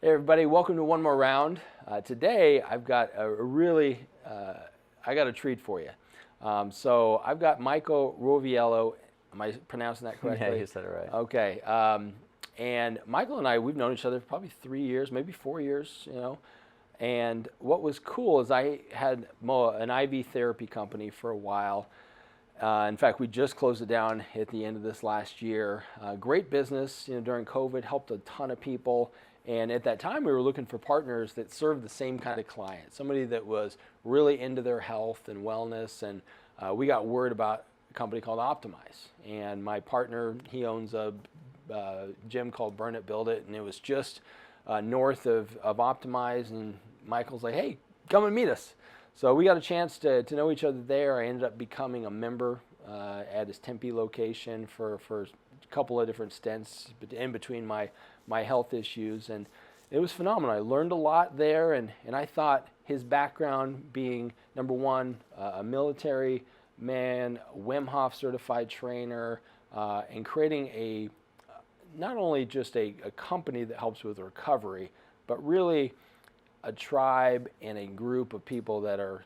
Hey everybody, welcome to one more round. Today I've got I got a treat for you. So I've got Michael Roviello. Am I pronouncing that Yeah, correctly? you said it right. Okay. And Michael and I, we've known each other for probably 3 years, maybe 4 years, And what was cool is I had an IV therapy company for a while. In fact, we just closed it down at the end of this last year. Great business, during COVID, helped a ton of people. And at that time, we were looking for partners that served the same kind of client, somebody that was really into their health and wellness. And we got word about a company called Optimyze. And my partner, he owns a gym called Burn It, Build It, and it was just north of Optimize. And Michael's like, hey, come and meet us. So we got a chance to know each other there. I ended up becoming a member at his Tempe location for a couple of different stints in between my health issues. And it was phenomenal. I learned a lot there, and I thought his background being, number one, a military man, Wim Hof certified trainer, and creating not only just a company that helps with recovery, but really a tribe and a group of people that are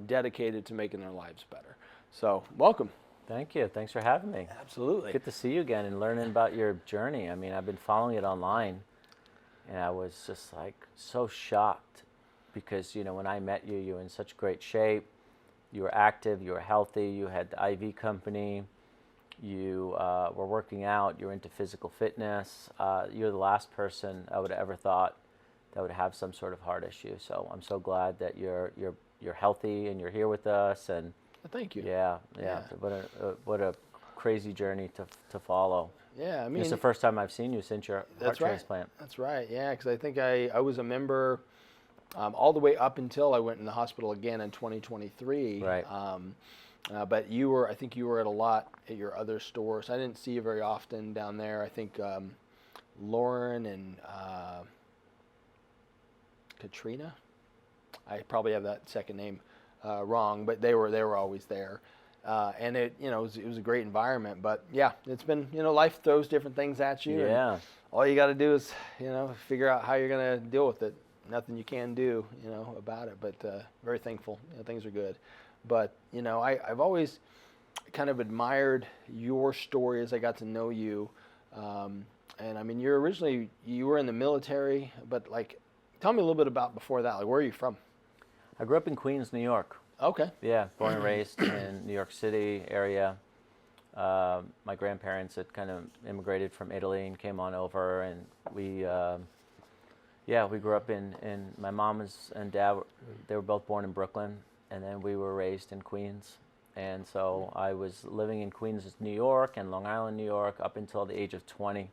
dedicated to making their lives better. So, welcome. Thank you. Thanks for having me. Absolutely. Good to see you again and learning about your journey. I mean, I've been following it online, and I was just like so shocked because, when I met you, you were in such great shape. You were active, you were healthy, you had the IV company, you were working out, you were into physical fitness. You're the last person I would have ever thought that would have some sort of heart issue. So I'm so glad that you're healthy and you're here with us. And thank you. yeah. What a crazy journey to follow. Yeah, I mean, it's the first time I've seen you since your heart right. transplant. That's right. Yeah, because I think I was a member all the way up until I went in the hospital again in 2023. Right. But I think you were at a lot at your other stores. I didn't see you very often down there. I think Lauren and Katrina. I probably have that second name wrong, but they were always there, and it was a great environment. But yeah, it's been life throws different things at you. Yeah. And all you got to do is figure out how you're gonna deal with it. Nothing you can do about it. But very thankful. Things are good. But I've always kind of admired your story as I got to know you. And I mean, you were in the military, but like. Tell me a little bit about before that. Like, where are you from? I grew up in Queens, New York. Okay. Yeah, born and raised in New York City area. My grandparents had kind of immigrated from Italy and came on over, and we grew up in my mom and dad, they were both born in Brooklyn, and then we were raised in Queens. And so I was living in Queens, New York, and Long Island, New York, up until the age of 20.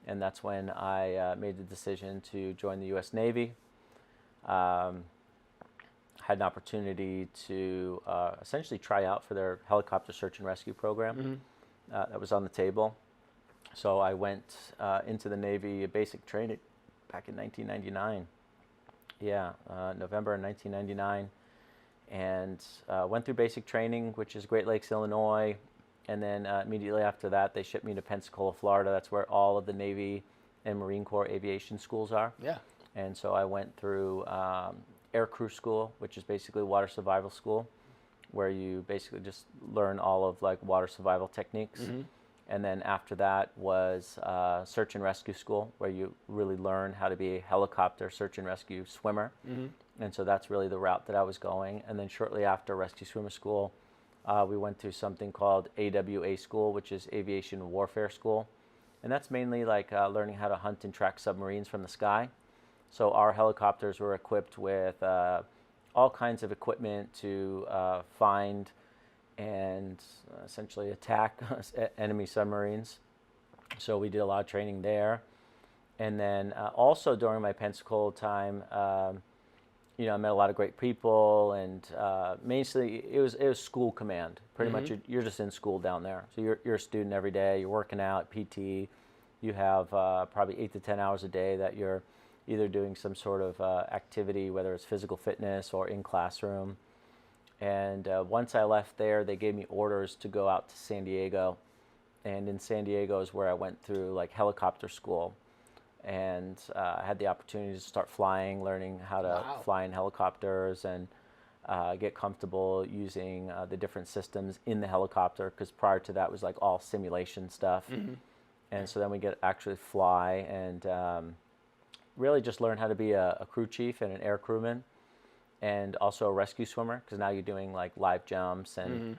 And that's when I made the decision to join the U.S. Navy. Had an opportunity to essentially try out for their helicopter search and rescue program. Mm-hmm. That was on the table. So I went into the Navy basic training back in 1999. Yeah, November 1999. And went through basic training, which is Great Lakes, Illinois. And then immediately after that, they shipped me to Pensacola, Florida. That's where all of the Navy and Marine Corps aviation schools are. Yeah. And so I went through Air Crew School, which is basically water survival school, where you basically just learn all of like water survival techniques. Mm-hmm. And then after that was Search and Rescue School, where you really learn how to be a helicopter search and rescue swimmer. Mm-hmm. And so that's really the route that I was going. And then shortly after Rescue Swimmer School, we went to something called AWA School, which is Aviation Warfare School. And that's mainly like learning how to hunt and track submarines from the sky. So our helicopters were equipped with all kinds of equipment to find and essentially attack enemy submarines. So we did a lot of training there. And then also during my Pensacola time, I met a lot of great people, and mainly it was school command. Pretty much you're just in school down there. So you're a student every day. You're working out, PT. You have probably 8 to 10 hours a day that you're either doing some sort of activity, whether it's physical fitness or in classroom. And once I left there, they gave me orders to go out to San Diego. And in San Diego is where I went through like helicopter school. and I had the opportunity to start flying, learning how to Wow. fly in helicopters and get comfortable using the different systems in the helicopter, because prior to that was like all simulation stuff. And so then we get actually fly and really just learn how to be a crew chief and an air crewman, and also a rescue swimmer, because now you're doing like live jumps and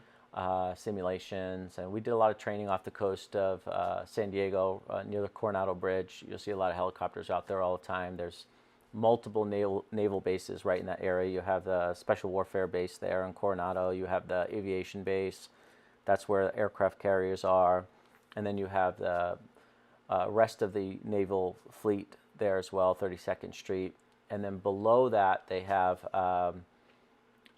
simulations. And we did a lot of training off the coast of San Diego near the Coronado Bridge. You'll see a lot of helicopters out there all the time. There's multiple naval bases right in that area. You have the Special Warfare Base there in Coronado. You have the aviation base. That's where aircraft carriers are. And then you have the rest of the naval fleet there as well, 32nd Street. And then below that, they have,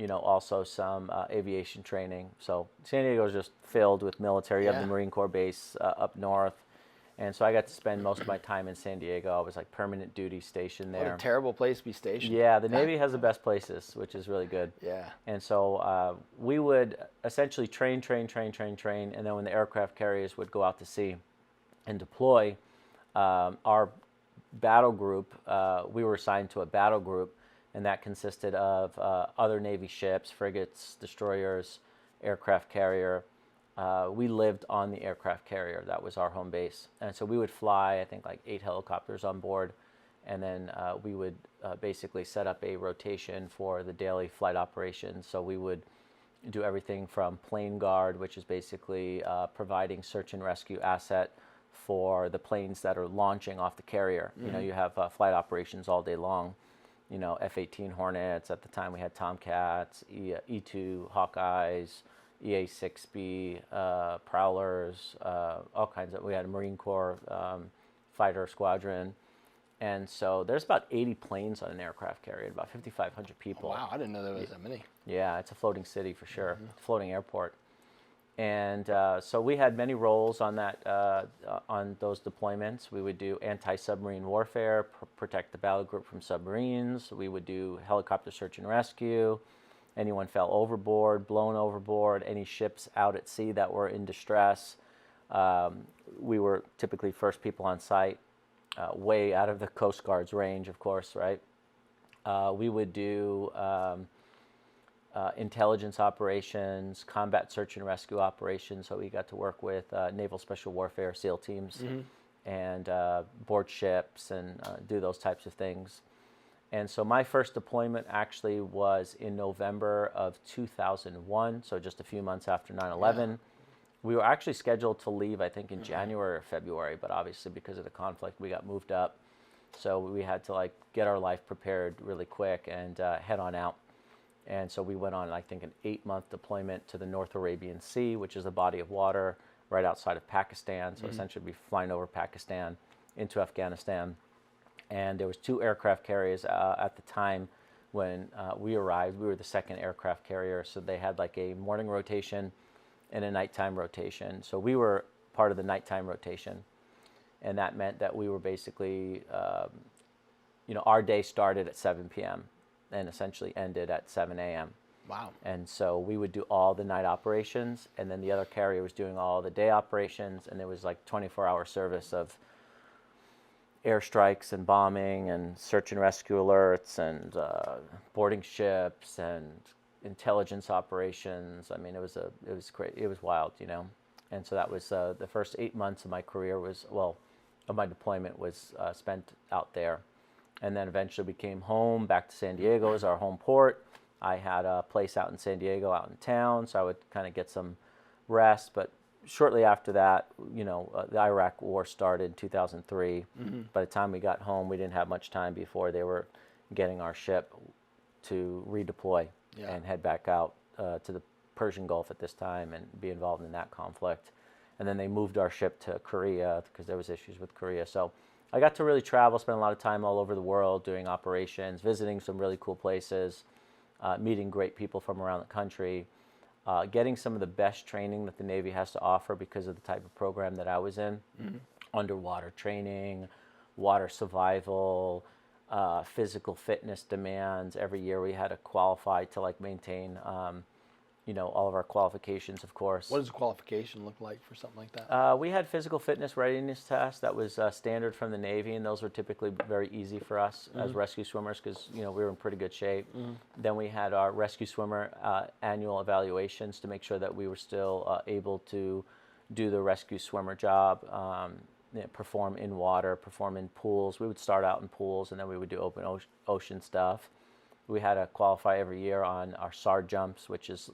also some aviation training. So San Diego is just filled with military. You have the Marine Corps base up north. And so I got to spend most of my time in San Diego. I was like permanent duty stationed there. What a terrible place to be stationed. Yeah, the Navy has the best places, which is really good. Yeah. And so we would essentially train, and then when the aircraft carriers would go out to sea and deploy, our battle group, we were assigned to a battle group, and that consisted of other Navy ships, frigates, destroyers, aircraft carrier. We lived on the aircraft carrier. That was our home base. And so we would fly, I think, like 8 helicopters on board, and then we would basically set up a rotation for the daily flight operations. So we would do everything from plane guard, which is basically providing search and rescue asset for the planes that are launching off the carrier. You have flight operations all day long. F-18 Hornets. At the time, we had Tomcats, E-2 Hawkeyes, EA-6B, Prowlers, all kinds of. We had a Marine Corps fighter squadron. And so there's about 80 planes on an aircraft carrier, about 5,500 people. Wow, I didn't know there was that many. Yeah, it's a floating city for sure, floating airport. And so we had many roles on that, on those deployments. We would do anti-submarine warfare, protect the battle group from submarines. We would do helicopter search and rescue. Anyone fell overboard, blown overboard, any ships out at sea that were in distress. We were typically first people on site, way out of the Coast Guard's range, of course, right? We would do intelligence operations, combat search and rescue operations. So we got to work with Naval Special Warfare SEAL teams and board ships and do those types of things. And so my first deployment actually was in November of 2001, so just a few months after 9/11. Yeah. We were actually scheduled to leave, I think, in January or February, but obviously because of the conflict, we got moved up. So we had to get our life prepared really quick and head on out. And so we went on, I think, an 8-month deployment to the North Arabian Sea, which is a body of water right outside of Pakistan. So essentially we'd be flying over Pakistan into Afghanistan. And there was 2 aircraft carriers at the time when we arrived. We were the second aircraft carrier, so they had like a morning rotation and a nighttime rotation. So we were part of the nighttime rotation, and that meant that we were basically, our day started at 7 p.m. and essentially ended at 7 a.m. Wow. And so we would do all the night operations, and then the other carrier was doing all the day operations, and there was like 24-hour service of airstrikes and bombing and search and rescue alerts and boarding ships and intelligence operations. I mean, it was great. It was wild, And so that was the first 8 months of my career of my deployment was spent out there. And then eventually we came home, back to San Diego as our home port. I had a place out in San Diego, out in town, so I would kind of get some rest. But shortly after that, the Iraq War started in 2003. By the time we got home, we didn't have much time before they were getting our ship to redeploy and head back out to the Persian Gulf at this time and be involved in that conflict. And then they moved our ship to Korea because there was issues with Korea. So I got to really travel, spend a lot of time all over the world doing operations, visiting some really cool places, meeting great people from around the country, getting some of the best training that the Navy has to offer because of the type of program that I was in. Underwater training, water survival, physical fitness demands. Every year we had to qualify to maintain all of our qualifications, of course. What does the qualification look like for something like that? We had physical fitness readiness tests that was standard from the Navy, and those were typically very easy for us as rescue swimmers because we were in pretty good shape. Then we had our rescue swimmer annual evaluations to make sure that we were still able to do the rescue swimmer job, perform in water, perform in pools. We would start out in pools, and then we would do open ocean stuff. We had to qualify every year on our SAR jumps, which is,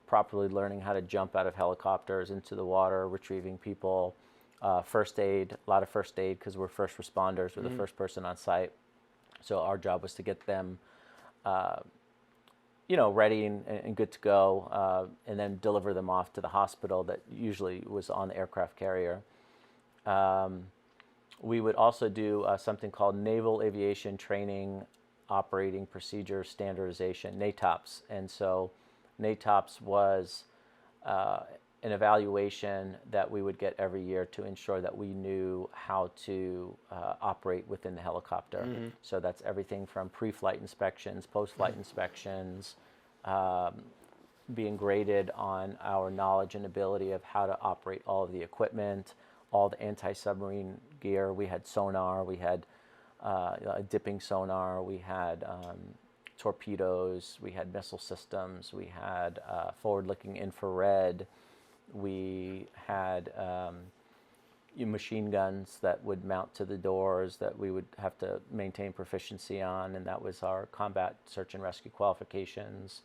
properly learning how to jump out of helicopters into the water, retrieving people, first aid, a lot of first aid because we're first responders, we're the first person on site. So our job was to get them, ready and good to go, and then deliver them off to the hospital that usually was on the aircraft carrier. We would also do something called Naval Aviation Training Operating Procedure Standardization, NATOPS. And so NATOPS was an evaluation that we would get every year to ensure that we knew how to operate within the helicopter. So that's everything from pre-flight inspections, post-flight inspections, being graded on our knowledge and ability of how to operate all of the equipment, all the anti-submarine gear. We had sonar, we had a dipping sonar, we had torpedoes, we had missile systems, we had forward-looking infrared, we had machine guns that would mount to the doors that we would have to maintain proficiency on, and that was our combat search and rescue qualifications.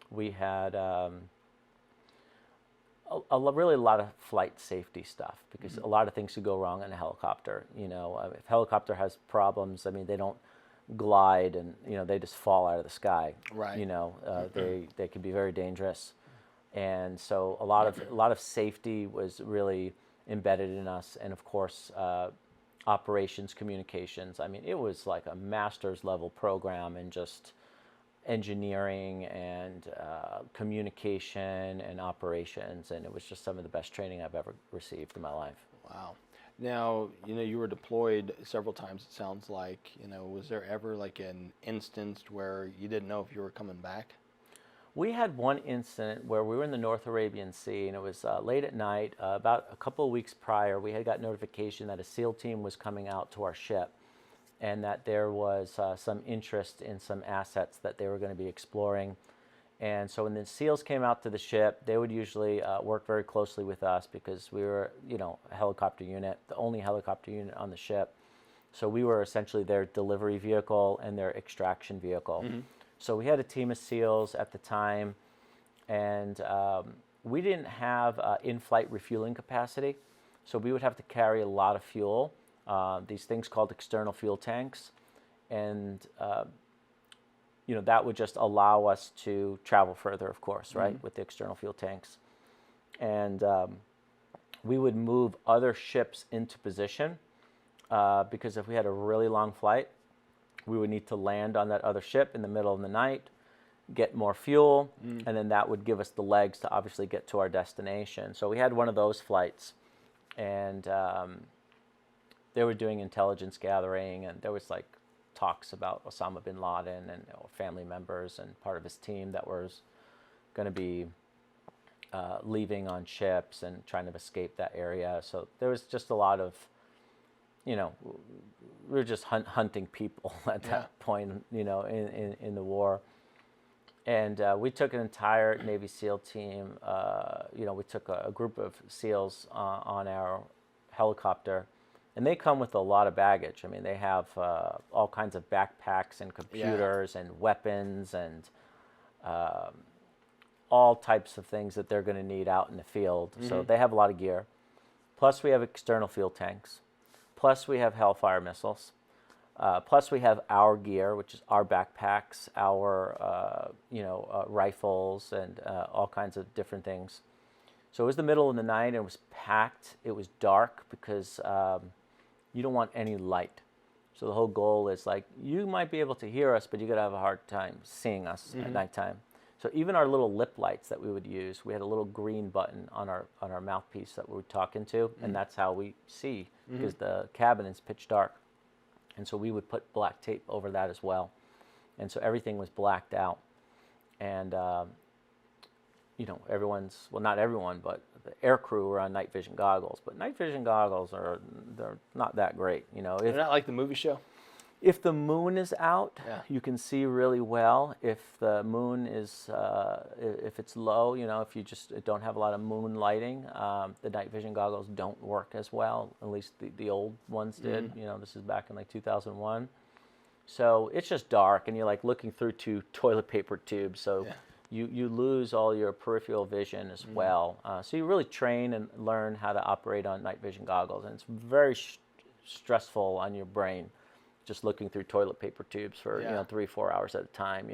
We had really a lot of flight safety stuff because a lot of things could go wrong in a helicopter. If a helicopter has problems, they don't glide and they just fall out of the sky. Right. They can be very dangerous, and so a lot of safety was really embedded in us, and of course operations, communications. It was like a master's level program in just engineering and communication and operations, and it was just some of the best training I've ever received in my life. Wow. Now, you were deployed several times, it sounds like. Was there ever like an instance where you didn't know if you were coming back? We had one incident where we were in the North Arabian Sea, and it was late at night. About a couple of weeks prior, we had got notification that a SEAL team was coming out to our ship, and that there was some interest in some assets that they were going to be exploring. And so when the SEALs came out to the ship, they would usually work very closely with us because we were, a helicopter unit, the only helicopter unit on the ship. So we were essentially their delivery vehicle and their extraction vehicle. So we had a team of SEALs at the time, and we didn't have in-flight refueling capacity. So we would have to carry a lot of fuel, these things called external fuel tanks. And that would just allow us to travel further, of course, right, with the external fuel tanks. And we would move other ships into position because if we had a really long flight, we would need to land on that other ship in the middle of the night, get more fuel, and then that would give us the legs to obviously get to our destination. So we had one of those flights, and they were doing intelligence gathering, and there was like talks about Osama bin Laden and family members and part of his team that was going to be leaving on ships and trying to escape that area. So there was just a lot of, we were just hunting people at that point, in the war. And we took an entire Navy SEAL team. We took a group of SEALs on our helicopter. And they come with a lot of baggage. They have all kinds of backpacks and computers and weapons and all types of things that they're going to need out in the field. So they have a lot of gear. Plus we have external fuel tanks. Plus we have Hellfire missiles. Plus we have our gear, which is our backpacks, our rifles, and all kinds of different things. So it was the middle of the night, and it was packed. It was dark because you don't want any light. So the whole goal is like, you might be able to hear us, but you're going to have a hard time seeing us at nighttime. So even our little lip lights that we would use, we had a little green button on our mouthpiece that we were talking to, and that's how we see, because the cabin is pitch dark. And so we would put black tape over that as well. And so everything was blacked out. And everyone's, well, not everyone, but the air crew were on night vision goggles. But night vision goggles they're not that great. They're not like the movie show? If the moon is out, Yeah. you can see really well. If the moon is, if it's low, if you just don't have a lot of moon lighting, the night vision goggles don't work as well. At least the old ones did. This is back in like 2001. So it's just dark, and you're like looking through 2 toilet paper tubes. So you lose all your peripheral vision as well. So you really train and learn how to operate on night vision goggles, and it's very stressful on your brain. Just looking through toilet paper tubes for 3-4 hours at a time,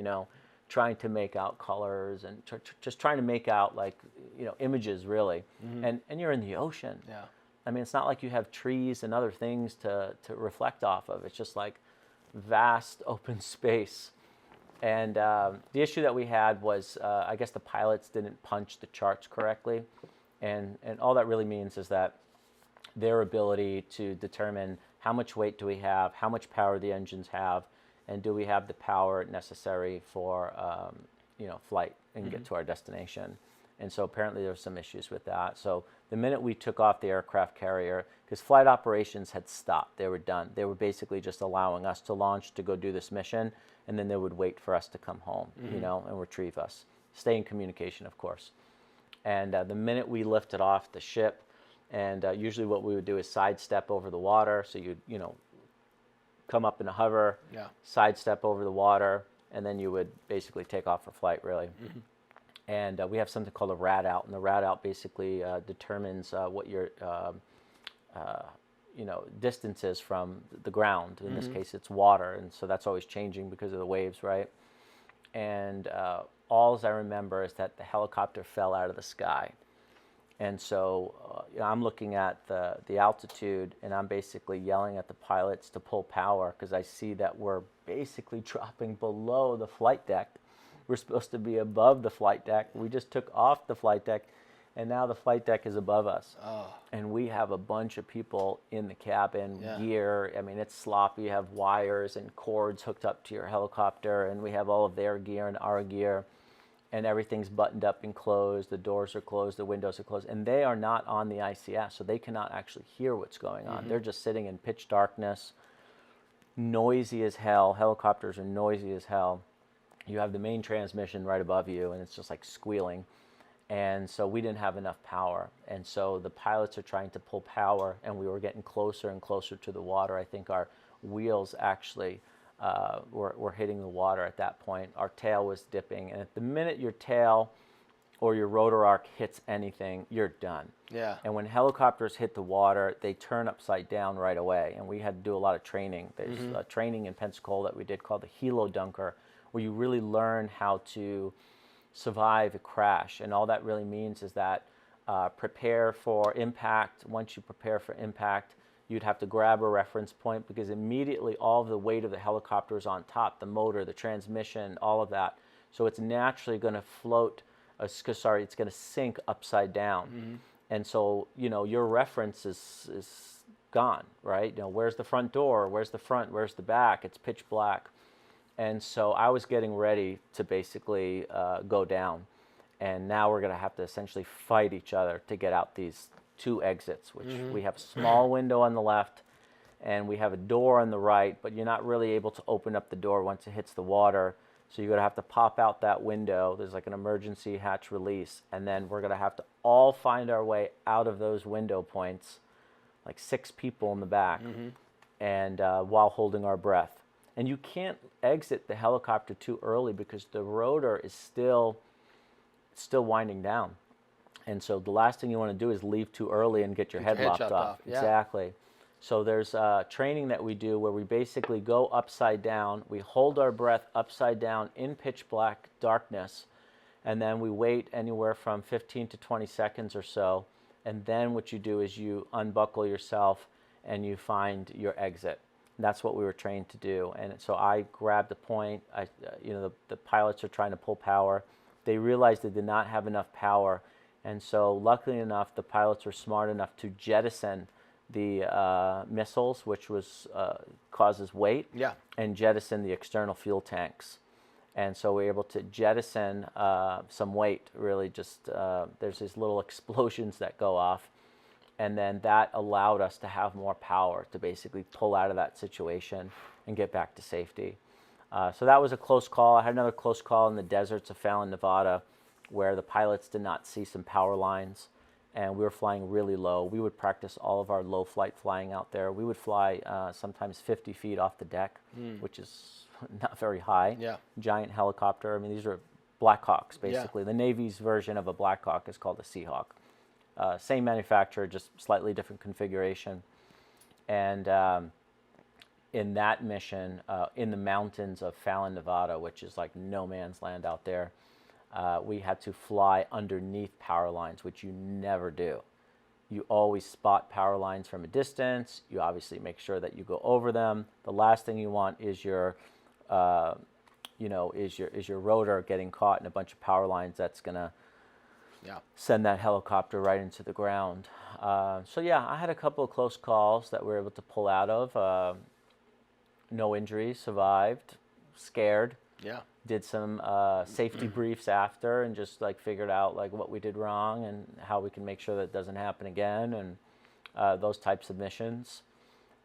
trying to make out colors and just trying to make out like images really, and you're in the ocean. Yeah. I mean, it's not like you have trees and other things to reflect off of. It's just like vast open space. And the issue that we had was, I guess the pilots didn't punch the charts correctly, and all that really means is that their ability to determine how much weight do we have, how much power the engines have, and do we have the power necessary for flight and get to our destination. And so apparently there were some issues with that. So the minute we took off the aircraft carrier, because flight operations had stopped, they were done. They were basically just allowing us to launch to go do this mission, and then they would wait for us to come home, and retrieve us. Stay in communication, of course. And the minute we lifted off the ship, and usually what we would do is sidestep over the water. So you'd, come up in a hover, sidestep over the water, and then you would basically take off for flight, really. And we have something called a rad out, and the rad out basically determines what your distance is from the ground. In this case, it's water, and so that's always changing because of the waves, right? And all I remember is that the helicopter fell out of the sky. And so I'm looking at the altitude, and I'm basically yelling at the pilots to pull power because I see that we're basically dropping below the flight deck. We're supposed to be above the flight deck. We just took off the flight deck, and now the flight deck is above us. Oh. And we have a bunch of people in the cabin, gear. I mean, it's sloppy. You have wires and cords hooked up to your helicopter, and we have all of their gear and our gear. And everything's buttoned up and closed. The doors are closed. The windows are closed. And they are not on the ICS, so they cannot actually hear what's going on. They're just sitting in pitch darkness, noisy as hell. Helicopters are noisy as hell. You have the main transmission right above you, and it's just like squealing. And so we didn't have enough power. And so the pilots are trying to pull power, and we were getting closer and closer to the water. I think our wheels actually were hitting the water at that point. Our tail was dipping, and at the minute your tail or your rotor arc hits anything, you're done. Yeah. And when helicopters hit the water, they turn upside down right away, and we had to do a lot of training. There's a training in Pensacola that we did called the Helo Dunker, where you really learn how to survive a crash, and all that really means is that prepare for impact. Once you prepare for impact, you'd have to grab a reference point because immediately all of the weight of the helicopter is on top, the motor, the transmission, all of that. So it's naturally going to float, it's going to sink upside down. And so, your reference is gone, right? Where's the front door? Where's the front? Where's the back? It's pitch black. And so I was getting ready to basically go down. And now we're going to have to essentially fight each other to get out these 2 exits, which we have a small window on the left and we have a door on the right, but you're not really able to open up the door once it hits the water. So you're going to have to pop out that window. There's like an emergency hatch release, and then we're going to have to all find our way out of those window points, like 6 people in the back, and while holding our breath. And you can't exit the helicopter too early because the rotor is still winding down. And so the last thing you want to do is leave too early and get your head lopped off. Yeah. Exactly. So there's training that we do where we basically go upside down. We hold our breath upside down in pitch black darkness, and then we wait anywhere from 15 to 20 seconds or so. And then what you do is you unbuckle yourself and you find your exit. And that's what we were trained to do. And so I grabbed a point. The pilots are trying to pull power. They realized they did not have enough power. And so luckily enough, the pilots were smart enough to jettison the missiles, which causes weight, and jettison the external fuel tanks. And so we were able to jettison some weight, really just, there's these little explosions that go off. And then that allowed us to have more power to basically pull out of that situation and get back to safety. So that was a close call. I had another close call in the deserts of Fallon, Nevada, where the pilots did not see some power lines, and we were flying really low. We would practice all of our low flight flying out there. We would fly sometimes 50 feet off the deck, which is not very high. Yeah. Giant helicopter. I mean, these are Black Hawks, basically. Yeah. The Navy's version of a Black Hawk is called a Seahawk. Same manufacturer, just slightly different configuration. And in that mission, in the mountains of Fallon, Nevada, which is like no man's land out there, we had to fly underneath power lines, which you never do. You always spot power lines from a distance. You obviously make sure that you go over them. The last thing you want is your rotor getting caught in a bunch of power lines. That's gonna send that helicopter right into the ground. So yeah, I had a couple of close calls that we were able to pull out of. No injuries, survived, scared. Yeah. Did some safety briefs after and just like figured out like what we did wrong and how we can make sure that it doesn't happen again, and those types of missions.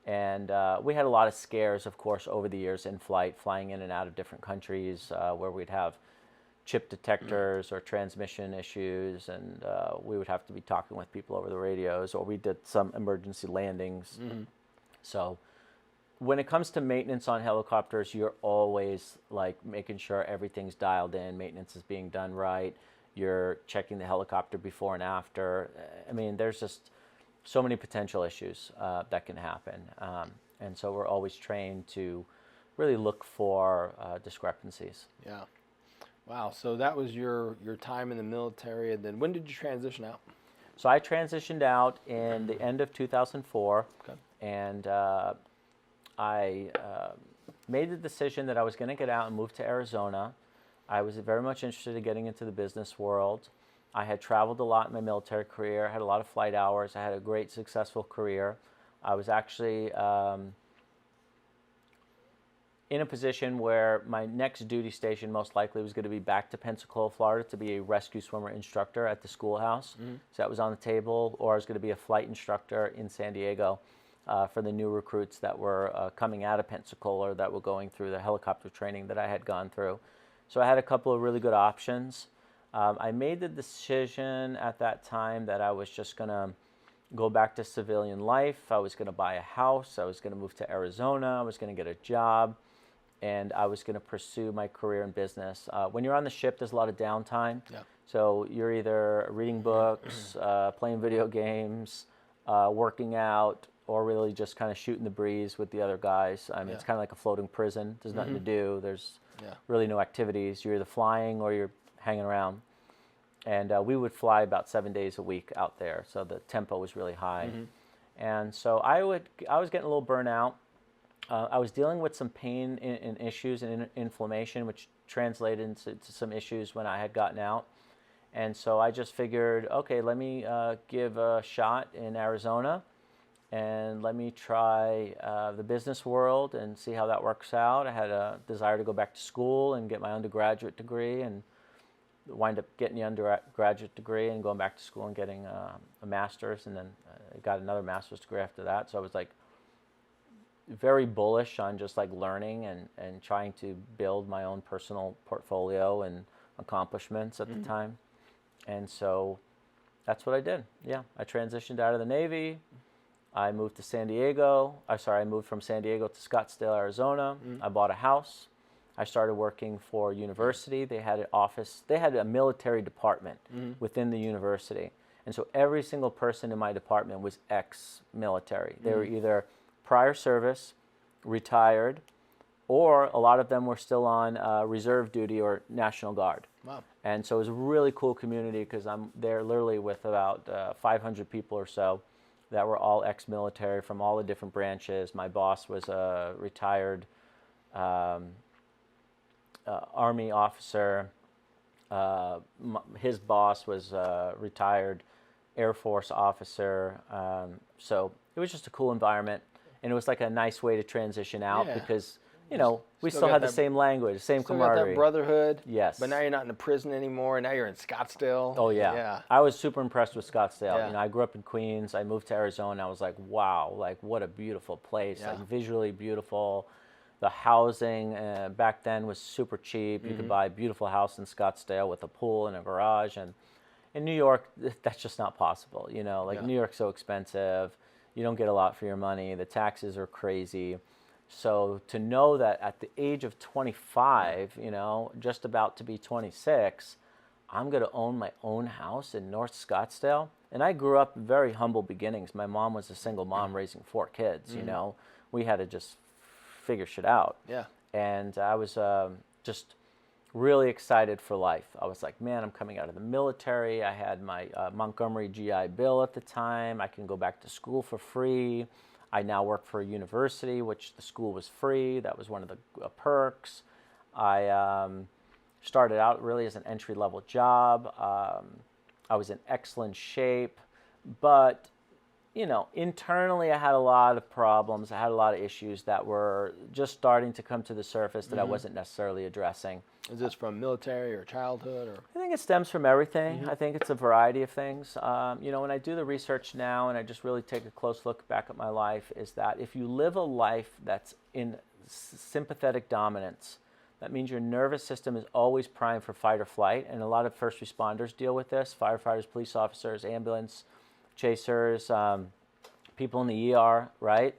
And we had a lot of scares, of course, over the years in flight, flying in and out of different countries where we'd have chip detectors or transmission issues, and we would have to be talking with people over the radios, or we did some emergency landings. So when it comes to maintenance on helicopters, you're always like making sure everything's dialed in, maintenance is being done right, you're checking the helicopter before and after. I mean, there's just so many potential issues that can happen. And so we're always trained to really look for discrepancies. Yeah. Wow. So that was your time in the military. And then when did you transition out? So I transitioned out in the end of 2004. Okay. And I made the decision that I was going to get out and move to Arizona. I was very much interested in getting into the business world. I had traveled a lot in my military career, had a lot of flight hours. I had a great, successful career. I was actually in a position where my next duty station most likely was going to be back to Pensacola, Florida, to be a rescue swimmer instructor at the schoolhouse. So that was on the table, or I was going to be a flight instructor in San Diego for the new recruits that were coming out of Pensacola, that were going through the helicopter training that I had gone through. So I had a couple of really good options. I made the decision at that time that I was just going to go back to civilian life. I was going to buy a house. I was going to move to Arizona. I was going to get a job. And I was going to pursue my career in business. When you're on the ship, there's a lot of downtime. Yeah. So you're either reading books, playing video games, working out, or really just kind of shooting the breeze with the other guys. I mean, it's kind of like a floating prison. There's nothing to do. There's really no activities. You're either flying or you're hanging around. And we would fly about 7 days a week out there. So the tempo was really high. And so I was getting a little burnout. I was dealing with some pain and issues and inflammation, which translated into some issues when I had gotten out. And so I just figured, okay, let me give a shot in Arizona, and let me try the business world and see how that works out. I had a desire to go back to school and get my undergraduate degree, and wind up getting the undergraduate degree and going back to school and getting a master's, and then I got another master's degree after that. So I was like very bullish on just like learning and trying to build my own personal portfolio and accomplishments at the time. And so that's what I did. Yeah, I transitioned out of the Navy. I moved to San Diego. I moved from San Diego to Scottdale, Arizona. I bought a house. I started working for a university. They had an office. They had a military department within the university. And so every single person in my department was ex-military. They were either prior service, retired, or a lot of them were still on reserve duty or National Guard. Wow. And so it was a really cool community because I'm there literally with about 500 people or so that were all ex-military from all the different branches. My boss was a retired Army officer. His boss was a retired Air Force officer. So it was just a cool environment. And it was like a nice way to transition out because, we Still still got had the that- same language, same Still got that camaraderie. brotherhood. Yes. But now you're not in a prison anymore. Now you're in Scottsdale. Oh yeah. Yeah. I was super impressed with Scottsdale. Yeah. I grew up in Queens. I moved to Arizona. I was like, wow, like what a beautiful place. Yeah. Like visually beautiful. The housing back then was super cheap. You could buy a beautiful house in Scottsdale with a pool and a garage. And in New York, that's just not possible. Yeah. New York's so expensive. You don't get a lot for your money. The taxes are crazy. So to know that at the age of 25, just about to be 26, I'm going to own my own house in North Scottsdale. And I grew up very humble beginnings. My mom was a single mom raising 4 kids, We had to just figure shit out. Yeah. And I was just really excited for life. I was like, man, I'm coming out of the military. I had my Montgomery GI Bill at the time. I can go back to school for free. I now work for a university, which the school was free. That was one of the perks. I started out really as an entry-level job. I was in excellent shape, but internally I had a lot of problems. I had a lot of issues that were just starting to come to the surface that I wasn't necessarily addressing. Is this from military or childhood or? I think it stems from everything. I think it's a variety of things. When I do the research now and I just really take a close look back at my life, is that if you live a life that's in sympathetic dominance, that means your nervous system is always primed for fight or flight. And a lot of first responders deal with this: firefighters, police officers, ambulance chasers, people in the ER, right?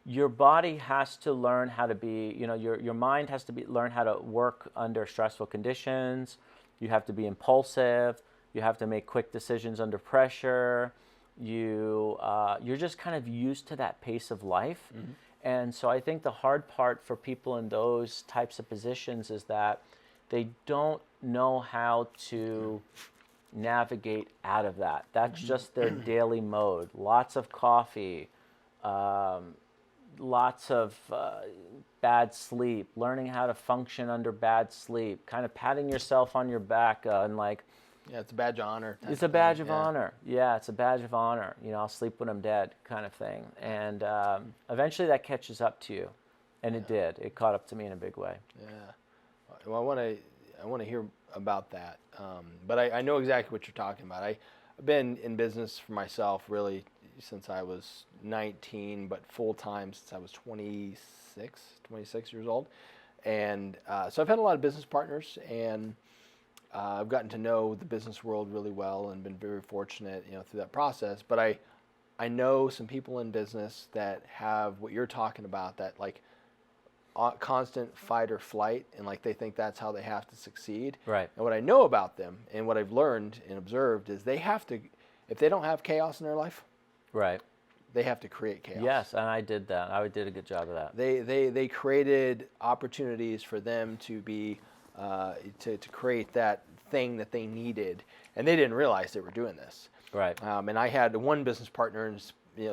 Your body has to learn how to be, your mind has to learn how to work under stressful conditions. You have to be impulsive. You have to make quick decisions under pressure. You're just kind of used to that pace of life. And so I think the hard part for people in those types of positions is that they don't know how to navigate out of that. That's just their daily mode. Lots of coffee, lots of bad sleep, learning how to function under bad sleep, kind of patting yourself on your back and like, yeah, it's a badge of honor. It's a badge of honor. Yeah, it's a badge of honor. I'll sleep when I'm dead kind of thing. And eventually that catches up to you. And it did. It caught up to me in a big way. Yeah. Well, I want to hear about that. But I know exactly what you're talking about. I've been in business for myself really since I was 19, but full-time since I was 26 years old. And so I've had a lot of business partners, and I've gotten to know the business world really well and been very fortunate, through that process. But I know some people in business that have what you're talking about, that like constant fight or flight, and like they think that's how they have to succeed. Right. And what I know about them and what I've learned and observed is they have to, if they don't have chaos in their life, right, they have to create chaos. Yes, and I did that. I did a good job of that. They created opportunities for them to be to create that thing that they needed, and they didn't realize they were doing this. Right. And I had one business partner,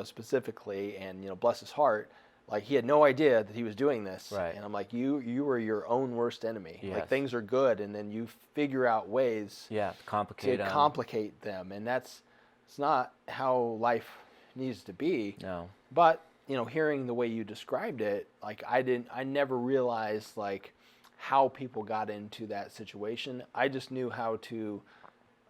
specifically, and bless his heart, like he had no idea that he was doing this. Right. And I'm like, you are your own worst enemy. Yes. Like things are good, and then you figure out ways to complicate them, and it's not how life needs to be. No. But hearing the way you described it, like I never realized like how people got into that situation. I just knew how to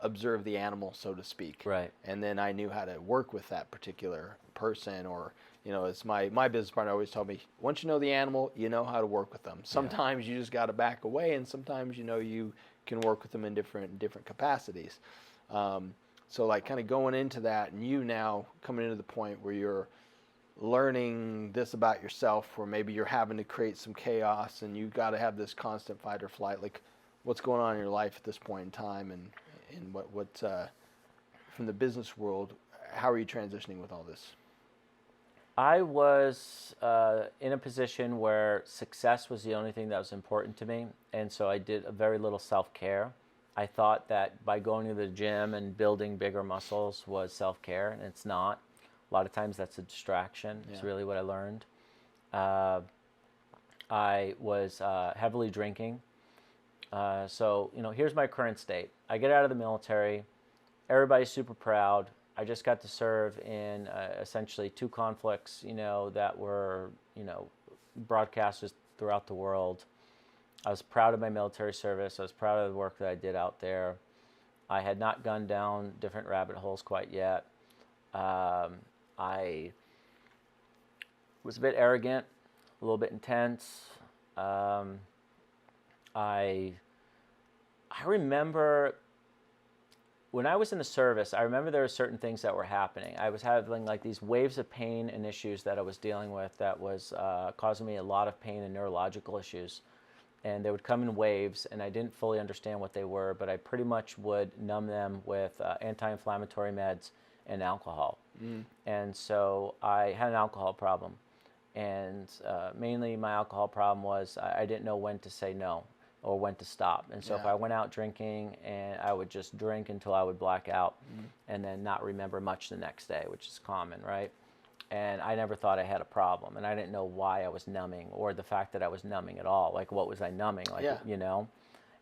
observe the animal, so to speak. Right. And then I knew how to work with that particular person, or it's my business partner always told me, once you know the animal, you know how to work with them. Sometimes you just got to back away, and sometimes you can work with them in different capacities. So like kind of going into that, and you now coming into the point where you're learning this about yourself, where maybe you're having to create some chaos and you've got to have this constant fight or flight. Like what's going on in your life at this point in time, and what from the business world, how are you transitioning with all this? I was in a position where success was the only thing that was important to me, and so I did a very little self-care. I thought that by going to the gym and building bigger muscles was self-care, and it's not. A lot of times that's a distraction. It's really what I learned. I was heavily drinking. So here's my current state. I get out of the military. Everybody's super proud. I just got to serve in essentially 2 conflicts, that were, broadcast as throughout the world. I was proud of my military service. I was proud of the work that I did out there. I had not gone down different rabbit holes quite yet. I was a bit arrogant, a little bit intense. I remember when I was in the service, I remember there were certain things that were happening. I was having like these waves of pain and issues that I was dealing with that was causing me a lot of pain and neurological issues. And they would come in waves, and I didn't fully understand what they were, but I pretty much would numb them with anti-inflammatory meds and alcohol. And so I had an alcohol problem. And mainly my alcohol problem was I didn't know when to say no or when to stop. And so if I went out drinking, and I would just drink until I would black out and then not remember much the next day, which is common, right? And I never thought I had a problem, and I didn't know why I was numbing or the fact that I was numbing at all. Like, what was I numbing? Like, you know?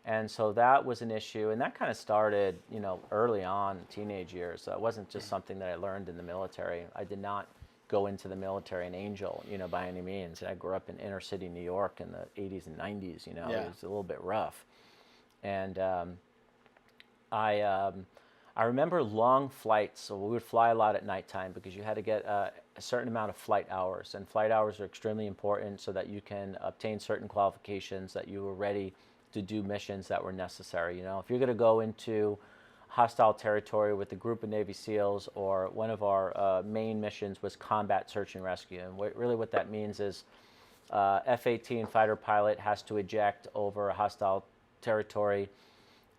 And so that was an issue, and that kind of started, you know, early on, teenage years. So it wasn't just something that I learned in the military. I did not go into the military an angel, you know, by any means. I grew up in inner city New York in the 80s and 90s, you know. It was a little bit rough. And I remember long flights, so we would fly a lot at nighttime because you had to get a certain amount of flight hours, and flight hours are extremely important so that you can obtain certain qualifications that you were ready to do missions that were necessary. You know, if you're going to go into hostile territory with a group of Navy SEALs, or one of our main missions was combat search and rescue, and really what that means is F-18 fighter pilot has to eject over a hostile territory,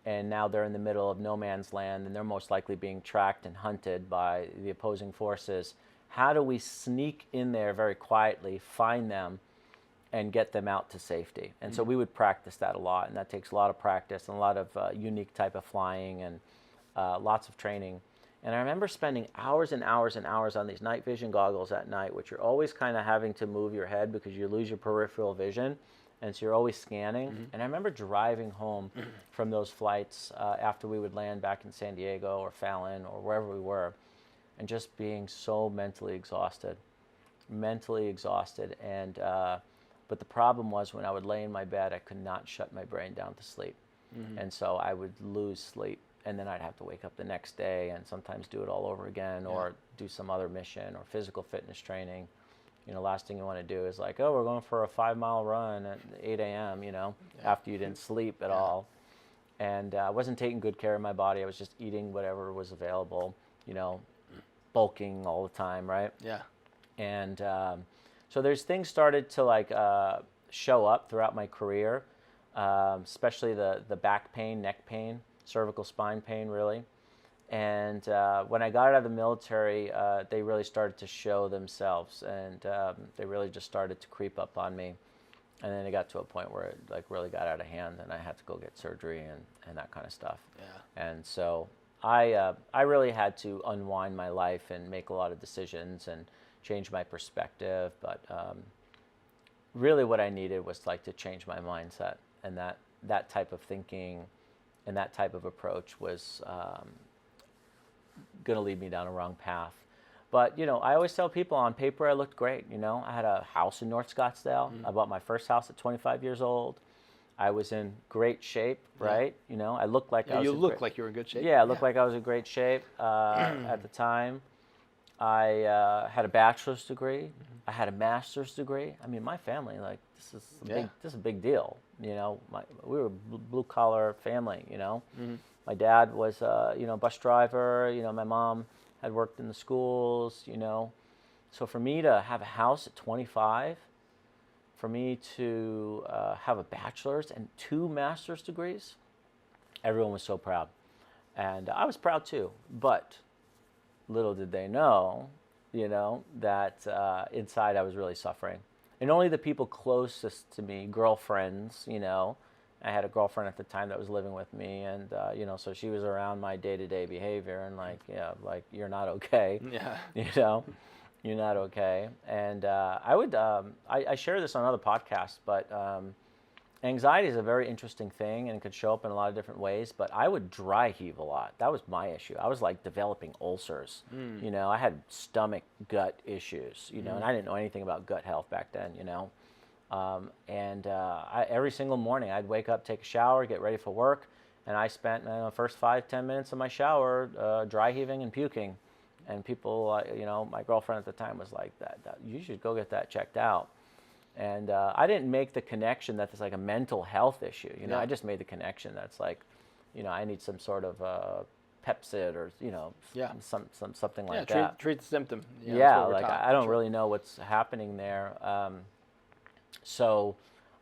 and now they're in the middle of no man's land, and they're most likely being tracked and hunted by the opposing forces. How do we sneak in there very quietly, find them, and get them out to safety? And so we would practice that a lot, and that takes a lot of practice and a lot of unique type of flying and lots of training. And I remember spending hours and hours and hours on these night vision goggles at night, which you're always kind of having to move your head because you lose your peripheral vision. And so you're always scanning. And I remember driving home from those flights after we would land back in San Diego or Fallon or wherever we were, and just being so mentally exhausted. And but the problem was, when I would lay in my bed, I could not shut my brain down to sleep. And so I would lose sleep, and then I'd have to wake up the next day and sometimes do it all over again, or do some other mission or physical fitness training. You know, last thing you want to do is like, oh, we're going for a 5-mile run at 8 a.m., you know, after you didn't sleep at all. And I wasn't taking good care of my body. I was just eating whatever was available, you know, bulking all the time, right? And so there's things started to like show up throughout my career, especially the back pain, neck pain, cervical spine pain, really. And when I got out of the military, they really started to show themselves, and they really just started to creep up on me. And then it got to a point where it like really got out of hand, and I had to go get surgery and that kind of stuff. And so I really had to unwind my life and make a lot of decisions and change my perspective. But really what I needed was like to change my mindset, and that type of thinking and that type of approach was going to lead me down a wrong path. But, you know, I always tell people, on paper I looked great. You know, I had a house in North Scottdale. I bought my first house at 25 years old. I was in great shape, right? You know, I looked like I was. You looked like you were in good shape. Yeah, I looked like I was in great shape at the time. I had a bachelor's degree. I had a master's degree. I mean, my family, like, this is a big deal. You know, we were a blue collar family. You know, my dad was you know, bus driver. You know, my mom had worked in the schools. You know, so for me to have a house at 25, for me to have a bachelor's and 2 master's degrees, everyone was so proud, and I was proud too. But little did they know, you know, that inside I was really suffering. And only the people closest to me, girlfriends, you know, I had a girlfriend at the time that was living with me, and you know, so she was around my day-to-day behavior, and like, yeah, like, you're not okay. You know, you're not okay. And I share this on other podcasts, but anxiety is a very interesting thing, and it could show up in a lot of different ways. But I would dry heave a lot. That was my issue. I was like developing ulcers. You know, I had stomach gut issues, you know, and I didn't know anything about gut health back then, you know. Every single morning I'd wake up, take a shower, get ready for work, and I spent the first 5-10 minutes of my shower dry heaving and puking. And people, my girlfriend at the time was like, that you should go get that checked out. And I didn't make the connection that it's like a mental health issue. Yeah. I just made the connection that's like, I need some sort of Pepsid or Yeah. something like Yeah, that. treat the symptom. Yeah, like I don't really know what's happening there. So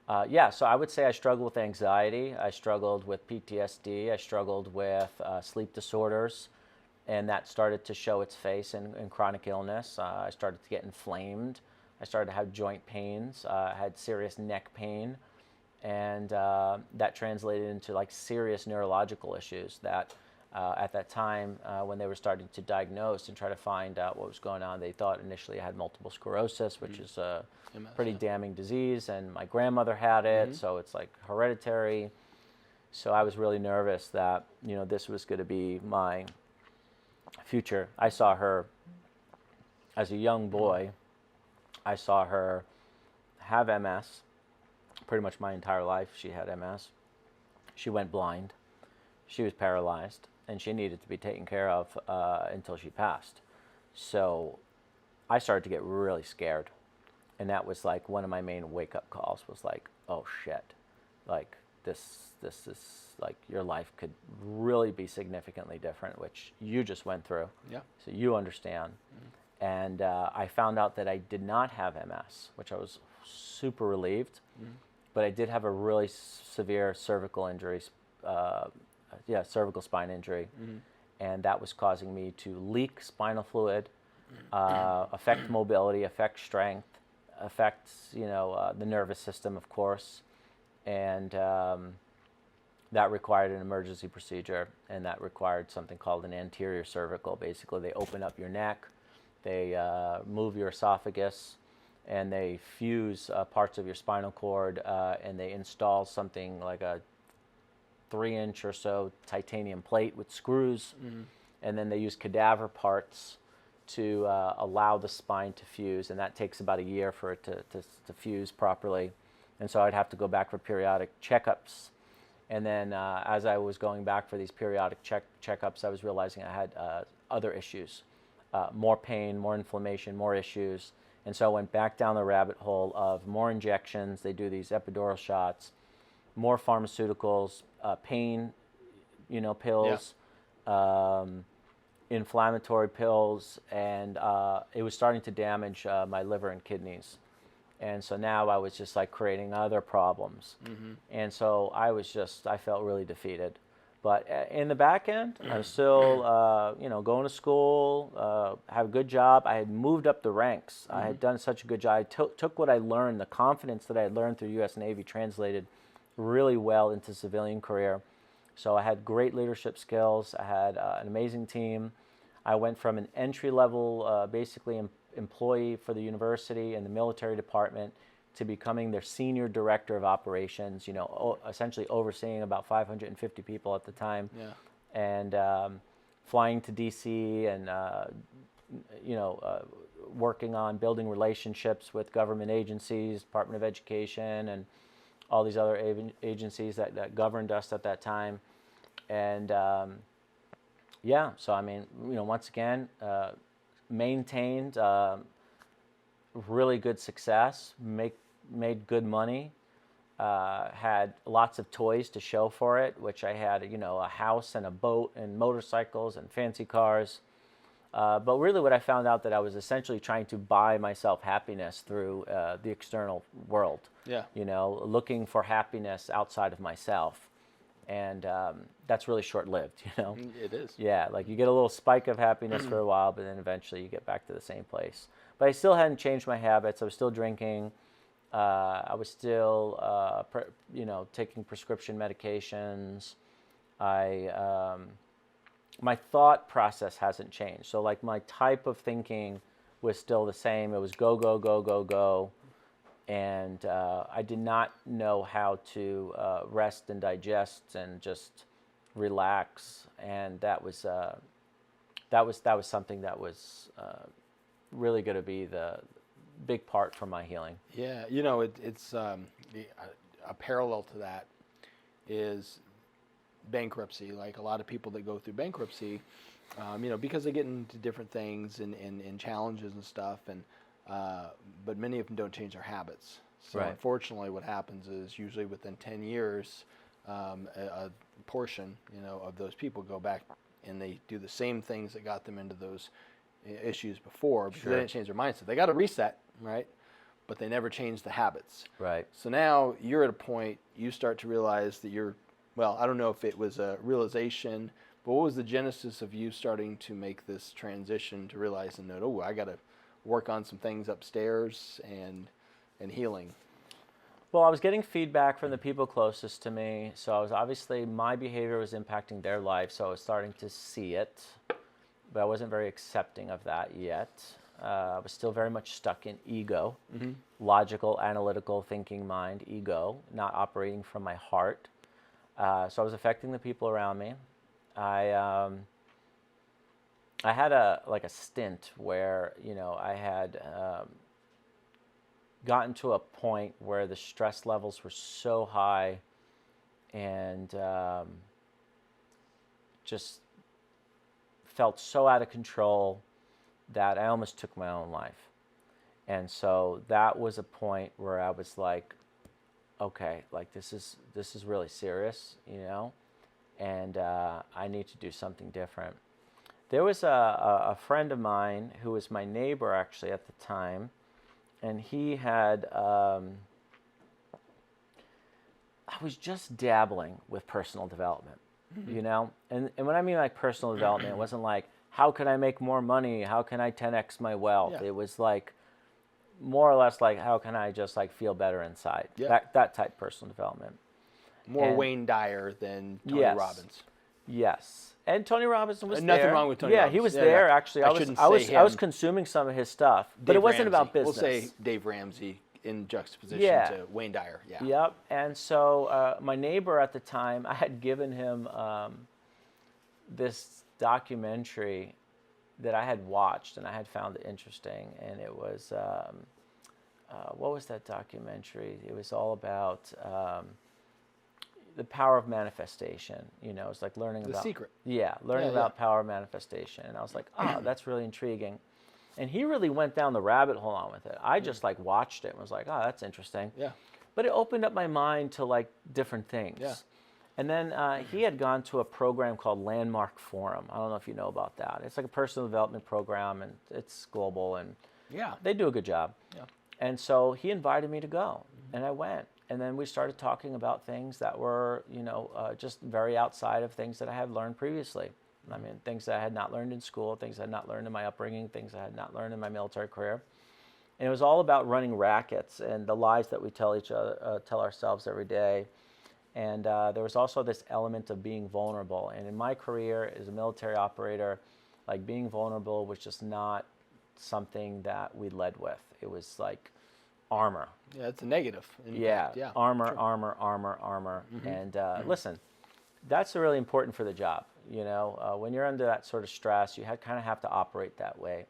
I would say I struggled with anxiety. I struggled with PTSD. I struggled with sleep disorders, and that started to show its face in chronic illness. I started to get inflamed. I started to have joint pains. I had serious neck pain, and that translated into like serious neurological issues that at that time when they were starting to diagnose and try to find out what was going on, they thought initially I had multiple sclerosis, which is a pretty damning disease, and my grandmother had it, so it's like hereditary. So I was really nervous that this was going to be my future. I saw her as a young boy. I saw her have MS. Pretty much my entire life she had MS. She went blind. She was paralyzed, and she needed to be taken care of until she passed. So I started to get really scared, and that was like one of my main wake-up calls. Was like, oh shit, like this is like your life could really be significantly different, which you just went through. Yeah. So you understand. And I found out that I did not have MS, which I was super relieved. But I did have a really severe cervical injury, cervical spine injury, and that was causing me to leak spinal fluid, affect mobility, affect strength, affect the nervous system, of course, and that required an emergency procedure, and that required something called an anterior cervical. Basically, they open up your neck, they move your esophagus, and they fuse parts of your spinal cord, and they install something like a 3-inch or so titanium plate with screws, and then they use cadaver parts to allow the spine to fuse, and that takes about a year for it to fuse properly. And so I'd have to go back for periodic checkups. And then as I was going back for these periodic checkups, I was realizing I had other issues, more pain, more inflammation, more issues. And so I went back down the rabbit hole of more injections. They do these epidural shots, more pharmaceuticals, pain, pills, inflammatory pills, and it was starting to damage my liver and kidneys. And so now I was just like creating other problems. And so I felt really defeated. But in the back end, I'm still, going to school, have a good job. I had moved up the ranks. I had done such a good job. I took what I learned, the confidence that I had learned through U.S. Navy, translated really well into civilian career. So I had great leadership skills. I had an amazing team. I went from an entry-level, basically employee for the university and the military department to becoming their senior director of operations, essentially overseeing about 550 people at the time. Yeah. And flying to DC and, working on building relationships with government agencies, Department of Education, and all these other agencies that governed us at that time. And so I mean, once again, maintained really good success, made good money, had lots of toys to show for it, which I had, a house and a boat and motorcycles and fancy cars. But really what I found out that I was essentially trying to buy myself happiness through the external world. Yeah. Looking for happiness outside of myself. And that's really short-lived, It is. Yeah, like you get a little spike of happiness for a while, but then eventually you get back to the same place. But I still hadn't changed my habits. I was still drinking. I was still, taking prescription medications. My thought process hasn't changed. So like my type of thinking was still the same. It was go, go, go, go, go. And I did not know how to rest and digest and just relax. And that was something that was really going to be big part for my healing. Yeah, it's a parallel to that is bankruptcy. Like a lot of people that go through bankruptcy, because they get into different things and challenges and stuff, but many of them don't change their habits. So Right. unfortunately, what happens is usually within 10 years, a portion, of those people go back and they do the same things that got them into those issues before because Sure. they didn't change their mindset. They got to reset, right? But they never changed the habits. Right. So now you're at a point, you start to realize that I don't know if it was a realization, but what was the genesis of you starting to make this transition to realize and know, I got to work on some things upstairs and healing? Well, I was getting feedback from the people closest to me, so my behavior was impacting their life, so I was starting to see it, but I wasn't very accepting of that yet. I was still very much stuck in ego, logical, analytical thinking mind, ego, not operating from my heart. So I was affecting the people around me. I had a stint where I had gotten to a point where the stress levels were so high and just felt so out of control that I almost took my own life. And so that was a point where I was like, okay, like this is really serious, and I need to do something different. There was a friend of mine who was my neighbor actually at the time, and he had, I was just dabbling with personal development, and when I mean like personal development, it wasn't like, how can I make more money? How can I 10x my wealth? Yeah. It was like, more or less like, how can I just like feel better inside? Yeah. That type of personal development. More Wayne Dyer than Tony Yes. Robbins. Yes. And Tony Robbins was there. Nothing wrong with Tony Yeah, Robbins. he was Yeah, there yeah. actually. I I was consuming some of his stuff, but it wasn't about business. We'll say Dave Ramsey in juxtaposition to Wayne Dyer. Yeah. Yep. And so my neighbor at the time, I had given him this documentary that I had watched and I had found it interesting, and it was what was that documentary? It was all about the power of manifestation. It's like learning about The Secret. Yeah, learning about power of manifestation, and I was like, oh, that's really intriguing. And he really went down the rabbit hole on with it. I just like watched it and was like, oh, that's interesting. Yeah. But it opened up my mind to like different things. Yeah. And then he had gone to a program called Landmark Forum. I don't know if you know about that. It's like a personal development program, and it's global, and they do a good job. Yeah. And so he invited me to go, and I went. And then we started talking about things that were, just very outside of things that I had learned previously. I mean, things that I had not learned in school, things I had not learned in my upbringing, things I had not learned in my military career. And it was all about running rackets and the lies that we tell ourselves every day. And there was also this element of being vulnerable. And in my career as a military operator, like being vulnerable was just not something that we led with. It was like armor. Yeah, it's a negative. Yeah, armor, true. armor. And listen, that's really important for the job. When you're under that sort of stress, you kind of have to operate that way.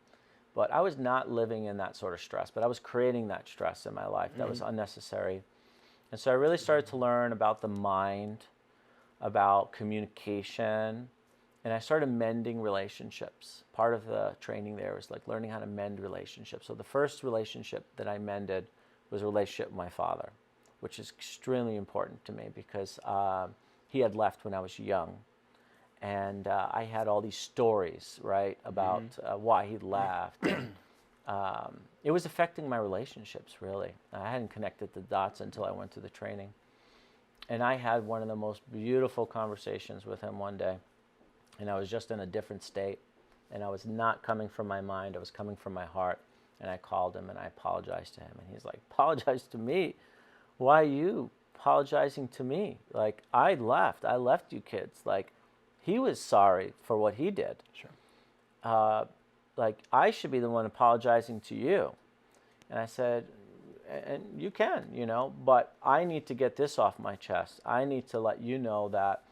But I was not living in that sort of stress, but I was creating that stress in my life that was unnecessary. And so I really started to learn about the mind, about communication, and I started mending relationships. Part of the training there was like learning how to mend relationships. So the first relationship that I mended was a relationship with my father, which is extremely important to me because he had left when I was young. And I had all these stories, right, about why he left. And, it was affecting my relationships, really. I hadn't connected the dots until I went to the training. And I had one of the most beautiful conversations with him one day. And I was just in a different state. And I was not coming from my mind. I was coming from my heart. And I called him and I apologized to him. And he's like, apologize to me? Why are you apologizing to me? Like, I left you kids. Like, he was sorry for what he did. Sure. Like, I should be the one apologizing to you. And I said, and you can, but I need to get this off my chest. I need to let you know that,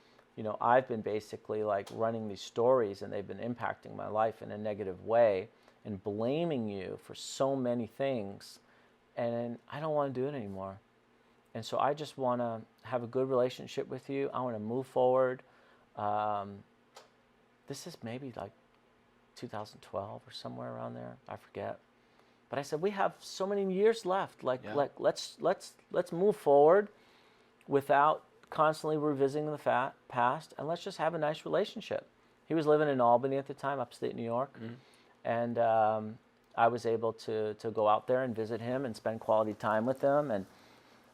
I've been basically like running these stories and they've been impacting my life in a negative way. and blaming you for so many things, and I don't want to do it anymore. And so I just want to have a good relationship with you. I want to move forward. This is maybe like 2012 or somewhere around there. I forget. But I said, we have so many years left. Let's move forward without constantly revisiting the past, and let's just have a nice relationship. He was living in Albany at the time, upstate New York, and I was able to go out there and visit him and spend quality time with him, and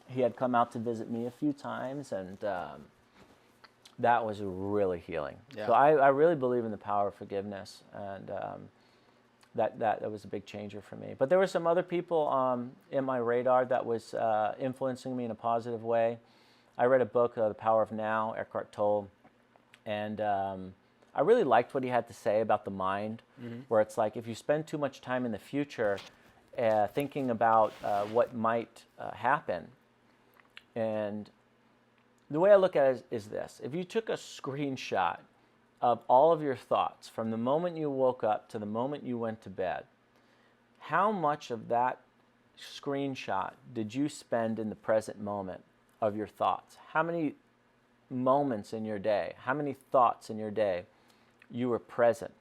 he had come out to visit me a few times, and that was really healing. Yeah. So I really believe in the power of forgiveness, and that was a big changer for me. But there were some other people in my radar that was influencing me in a positive way. I read a book, The Power of Now, Eckhart Tolle, and I really liked what he had to say about the mind, where it's like if you spend too much time in the future thinking about what might happen, and the way I look at it is this: if you took a screenshot of all of your thoughts from the moment you woke up to the moment you went to bed, how much of that screenshot did you spend in the present moment of your thoughts? How many moments in your day, how many thoughts in your day you were present?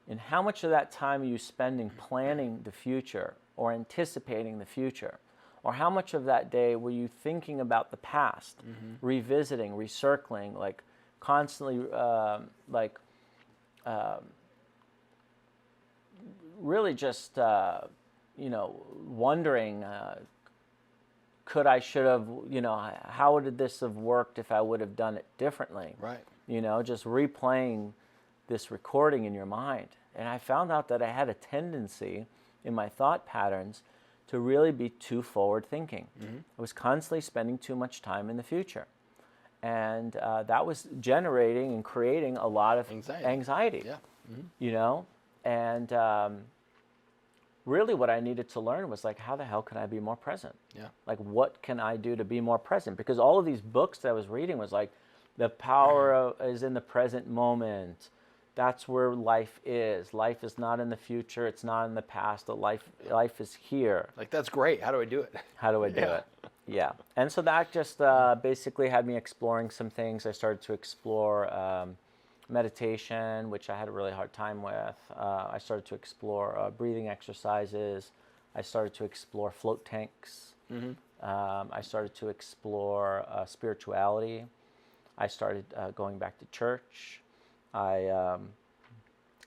And how much of that time are you spending planning the future or anticipating the future? Or how much of that day were you thinking about the past, revisiting, recircling, like constantly, really just, wondering, could I, should have, how did this have worked if I would have done it differently? Right. Just replaying this recording in your mind. And I found out that I had a tendency in my thought patterns to really be too forward thinking. I was constantly spending too much time in the future. And that was generating and creating a lot of anxiety. Yeah. And really what I needed to learn was like, how the hell can I be more present? Yeah. Like, what can I do to be more present? Because all of these books that I was reading was like, the power is in the present moment. That's where life is. Life is not in the future. It's not in the past. Life is here. Like, that's great. How do I do it? How do I do it? Yeah. And so that just basically had me exploring some things. I started to explore meditation, which I had a really hard time with. I started to explore breathing exercises. I started to explore float tanks. I started to explore spirituality. I started going back to church. I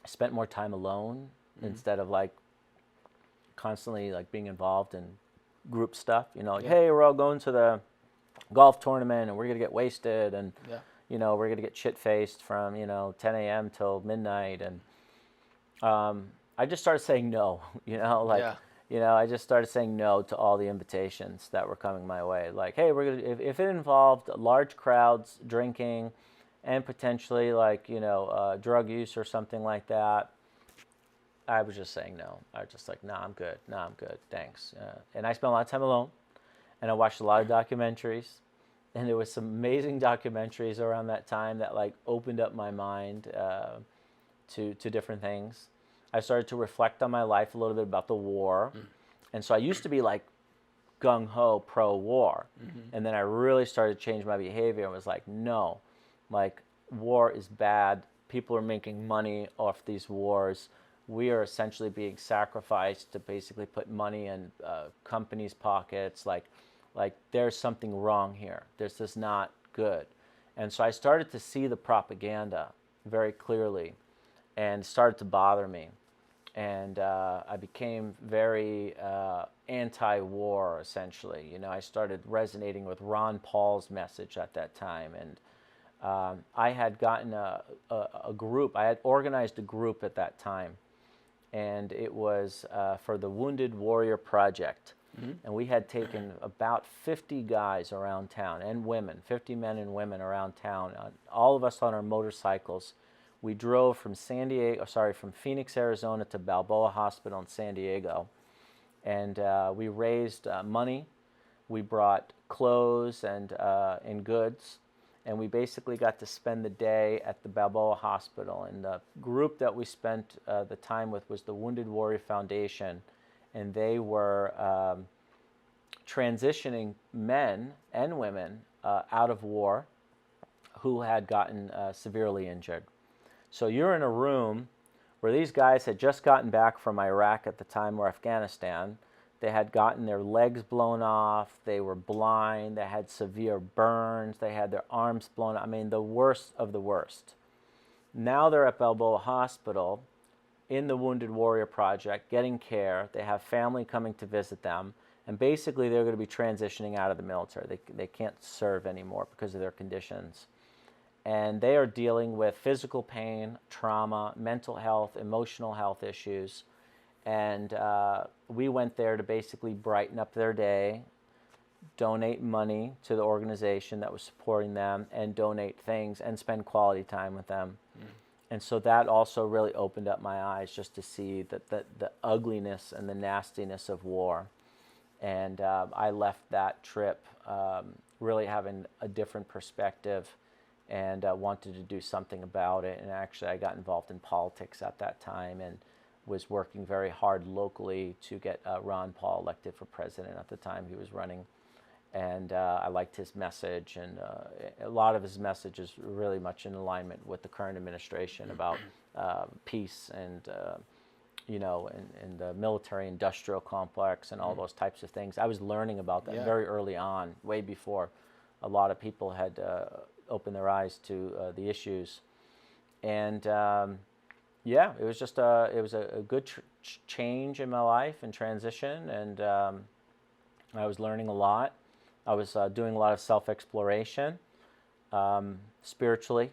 spent more time alone instead of like constantly like being involved in group stuff. Hey, we're all going to the golf tournament and we're gonna get wasted and we're gonna get shit faced from 10 a.m. till midnight, and I just started saying no. I just started saying no to all the invitations that were coming my way. Like, hey, we're gonna if it involved large crowds drinking and potentially like drug use or something like that, I was just saying no. I was just like, I'm good, thanks. And I spent a lot of time alone, and I watched a lot of documentaries, and there was some amazing documentaries around that time that like opened up my mind to different things. I started to reflect on my life a little bit about the war, and so I used to be like gung-ho pro-war, and then I really started to change my behavior and was like, no, like, war is bad. People are making money off these wars. We are essentially being sacrificed to basically put money in companies' pockets. Like there's something wrong here. This is not good. And so I started to see the propaganda very clearly, and it started to bother me. And I became very anti-war, essentially. I started resonating with Ron Paul's message at that time, and I had gotten a group. I had organized a group at that time, and it was for the Wounded Warrior Project. And we had taken about 50 guys around town, and women, 50 men and women around town, all of us on our motorcycles. We drove from from Phoenix, Arizona to Balboa Hospital in San Diego, and we raised money. We brought clothes and goods, And we basically got to spend the day at the Balboa Hospital. And the group that we spent the time with was the Wounded Warrior Foundation. And they were transitioning men and women out of war who had gotten severely injured. So you're in a room where these guys had just gotten back from Iraq at the time, or Afghanistan. They had gotten their legs blown off, they were blind, they had severe burns, they had their arms blown off. I mean, the worst of the worst. Now they're at Balboa Hospital in the Wounded Warrior Project, getting care. They have family coming to visit them, and basically they're going to be transitioning out of the military. They can't serve anymore because of their conditions. And they are dealing with physical pain, trauma, mental health, emotional health issues. And we went there to basically brighten up their day, donate money to the organization that was supporting them, and donate things and spend quality time with them. Mm. And so that also really opened up my eyes just to see the ugliness and the nastiness of war. And I left that trip really having a different perspective and wanted to do something about it. And actually I got involved in politics at that time and was working very hard locally to get Ron Paul elected for president at the time he was running. And I liked his message, and a lot of his message is really much in alignment with the current administration about peace and, you know, and the military-industrial complex and all those types of things. I was learning about that very early on, way before a lot of people had opened their eyes to the issues. And yeah, it was just it was a good change in my life and transition, and I was learning a lot. I was doing a lot of self-exploration, spiritually,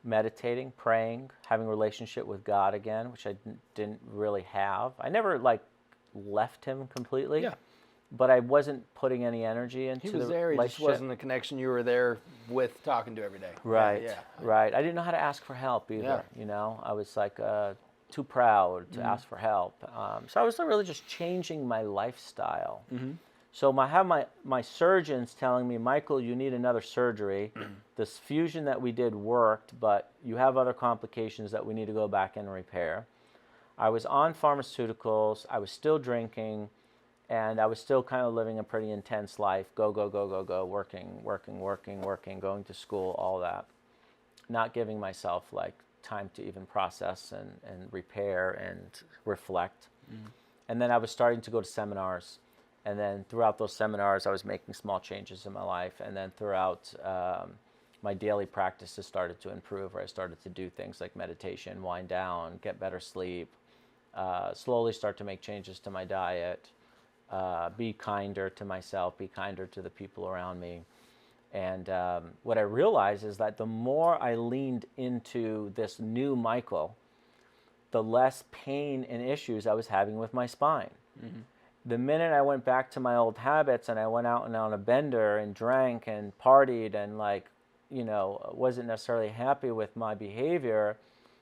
meditating, praying, having a relationship with God again, which I didn't really have. I never like left Him completely, but I wasn't putting any energy into the relationship. He was there. He just wasn't the connection you were there with, talking to every day. Right, right. I didn't know how to ask for help either. You know, I was like too proud to ask for help. So I was really just changing my lifestyle. So I have my surgeons telling me, Michael, you need another surgery. This fusion that we did worked, but you have other complications that we need to go back and repair. I was on pharmaceuticals. I was still drinking. And I was still kind of living a pretty intense life. Go, go, go, go, go, working, going to school, all that. Not giving myself like time to even process and repair and reflect. And then I was starting to go to seminars. And then throughout those seminars, I was making small changes in my life. And then throughout my daily practices started to improve, where I started to do things like meditation, wind down, get better sleep, slowly start to make changes to my diet, be kinder to myself, be kinder to the people around me. And what I realized is that the more I leaned into this new Michael, the less pain and issues I was having with my spine. The minute I went back to my old habits and I went out and on a bender and drank and partied and like, you know, wasn't necessarily happy with my behavior,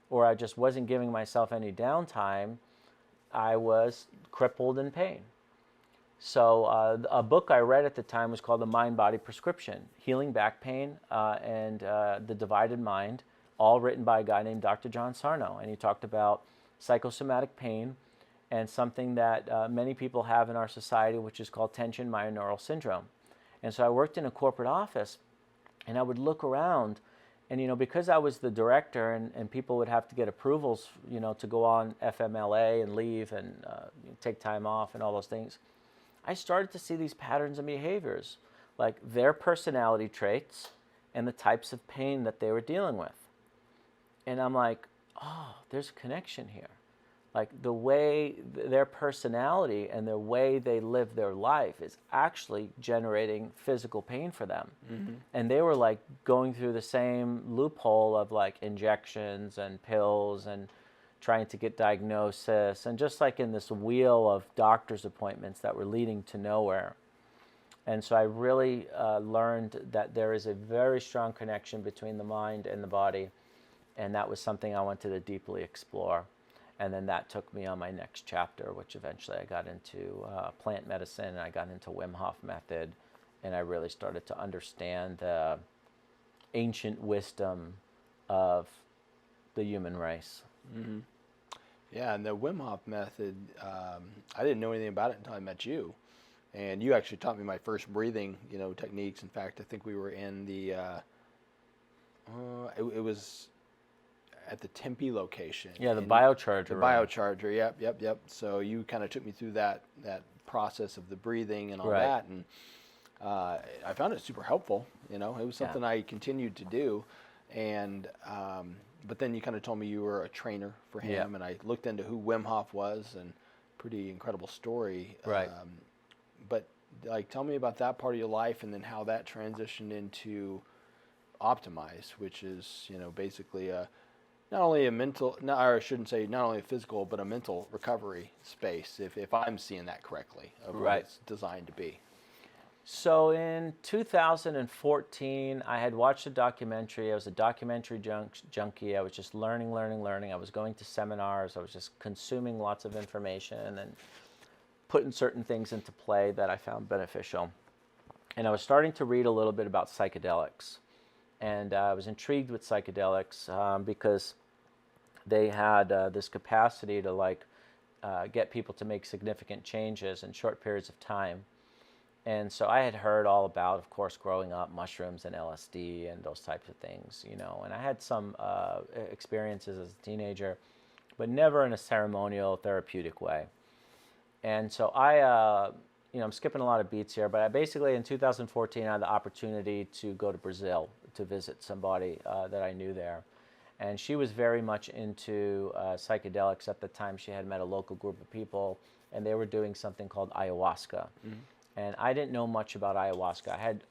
or I just wasn't giving myself any downtime, I was crippled in pain. So a book I read at the time was called The Mind-Body Prescription, Healing Back Pain and The Divided Mind, all written by a guy named Dr. John Sarno. And he talked about psychosomatic pain and something that many people have in our society, which is called tension myoneural syndrome. And so I worked in a corporate office, and I would look around, and, you know, because I was the director and people would have to get approvals, you know, to go on FMLA and leave and take time off and all those things, I started to see these patterns and behaviors, like their personality traits and the types of pain that they were dealing with. And I'm like, oh, there's a connection here. Like the way their personality and the way they live their life is actually generating physical pain for them. And they were like going through the same loophole of like injections and pills and trying to get diagnosis, and just like in this wheel of doctor's appointments that were leading to nowhere. And so I really learned that there is a very strong connection between the mind and the body, and that was something I wanted to deeply explore. And then that took me on my next chapter, which eventually I got into plant medicine, and I got into Wim Hof method, and I really started to understand ancient wisdom of the human race. Hmm. Yeah, and the Wim Hof method, I didn't know anything about it until I met you. And you actually taught me my first breathing, techniques. In fact, I think we were in it was at the Tempe location. Yeah, the And biocharger. the Right? biocharger, yep. So you kind of took me through that process of the breathing and all Right. that, and I found it super helpful. It was something I continued to do, and but then you kind of told me you were a trainer for him, Yeah. and I looked into who Wim Hof was, and pretty incredible story. Right. But like, tell me about that part of your life, and then how that transitioned into Optimyze, which is basically not only a mental, no, or I shouldn't say not only a physical, but a mental recovery space, if I'm seeing that correctly, of what Right. it's designed to be. So in 2014, I had watched a documentary. I was a documentary junkie. I was just learning. I was going to seminars. I was just consuming lots of information and putting certain things into play that I found beneficial. And I was starting to read a little bit about psychedelics. And I was intrigued with psychedelics because they had this capacity to get people to make significant changes in short periods of time. And so I had heard all about, of course, growing up, mushrooms and LSD and those types of things, and I had some experiences as a teenager, but never in a ceremonial, therapeutic way. And so I'm skipping a lot of beats here, but I basically, in 2014, I had the opportunity to go to Brazil to visit somebody that I knew there. And she was very much into psychedelics at the time. She had met a local group of people, and they were doing something called ayahuasca. Mm-hmm. And I didn't know much about ayahuasca. I had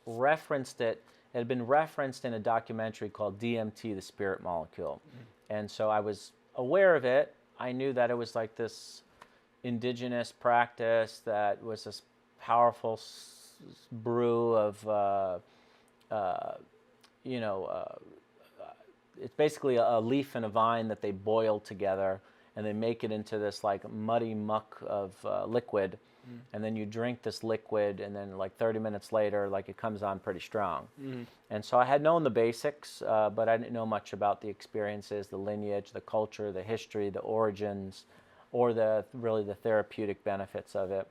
referenced it. It had been referenced in a documentary called DMT, the Spirit Molecule. Mm-hmm. And so I was aware of it. I knew that it was like this indigenous practice that was this powerful brew of, it's basically a leaf and a vine that they boil together, and they make it into this like muddy muck of liquid. And then you drink this liquid, and then like 30 minutes later, like it comes on pretty strong. Mm-hmm. And so I had known the basics, but I didn't know much about the experiences, the lineage, the culture, the history, the origins, or really the therapeutic benefits of it.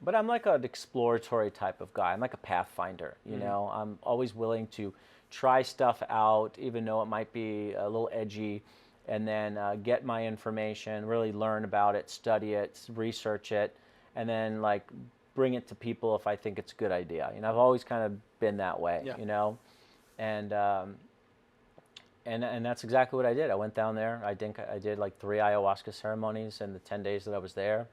But I'm like an exploratory type of guy. I'm like a pathfinder, you know. I'm always willing to try stuff out, even though it might be a little edgy, and then get my information, really learn about it, study it, research it, and then like bring it to people if I think it's a good idea. I've always kind of been that way, and that's exactly what I did. I went down there. I think I did like 3 ayahuasca ceremonies in the 10 days that I was there.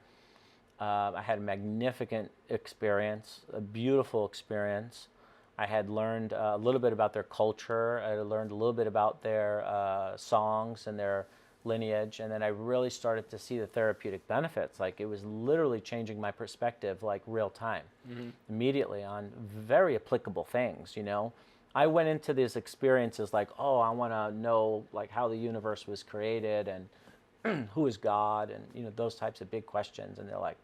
I had a magnificent experience, a beautiful experience. I had learned a little bit about their culture. I had learned a little bit about their songs and their lineage, and then I really started to see the therapeutic benefits. Like, it was literally changing my perspective, like real time, immediately, on very applicable things. I went into these experiences like, oh, I want to know like how the universe was created and who is God, and those types of big questions. And they're like,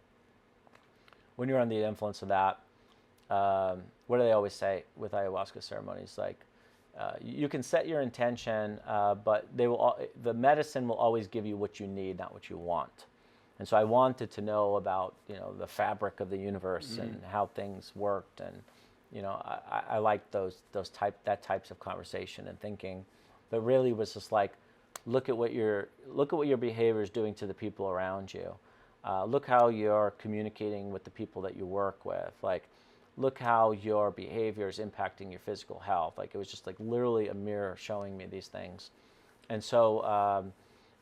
when you're under the influence of that, what do they always say with ayahuasca ceremonies? Like, you can set your intention, but the medicine will always give you what you need, not what you want. And so I wanted to know about the fabric of the universe and how things worked, and I liked that types of conversation and thinking, but really was just like, look at what your behavior is doing to the people around you. Look how you're communicating with the people that you work with. Like, look how your behavior is impacting your physical health. Like, it was just like literally a mirror showing me these things. And so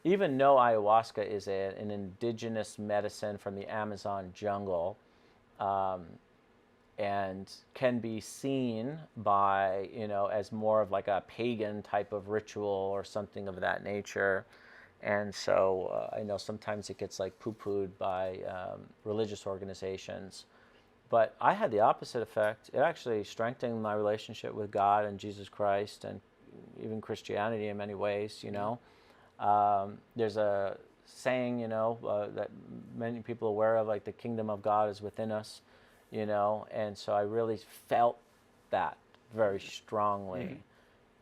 even though ayahuasca is an indigenous medicine from the Amazon jungle, and can be seen by, as more of like a pagan type of ritual or something of that nature. And so I know sometimes it gets like poo-pooed by religious organizations. But I had the opposite effect. It actually strengthened my relationship with God and Jesus Christ, and even Christianity in many ways, There's a saying, that many people are aware of, like, the kingdom of God is within us, and so I really felt that very strongly.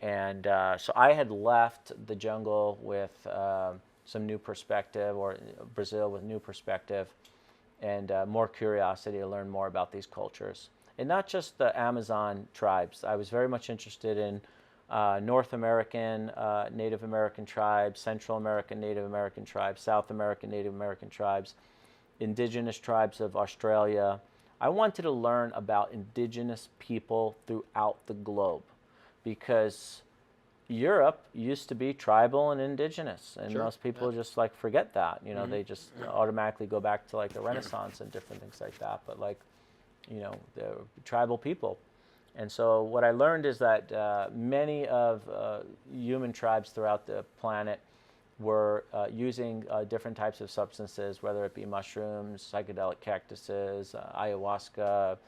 And so I had left the jungle with some new perspective, or Brazil with new perspective, and more curiosity to learn more about these cultures. And not just the Amazon tribes. I was very much interested in North American Native American tribes, Central American Native American tribes, South American Native American tribes, indigenous tribes of Australia. I wanted to learn about indigenous people throughout the globe, because Europe used to be tribal and indigenous, and Sure. most people Yeah. just like forget that. You know, they just automatically go back to like the Renaissance and different things like that. But like, you know, the tribal people. And so what I learned is that many of human tribes throughout the planet were using different types of substances, whether it be mushrooms, psychedelic cactuses, ayahuasca,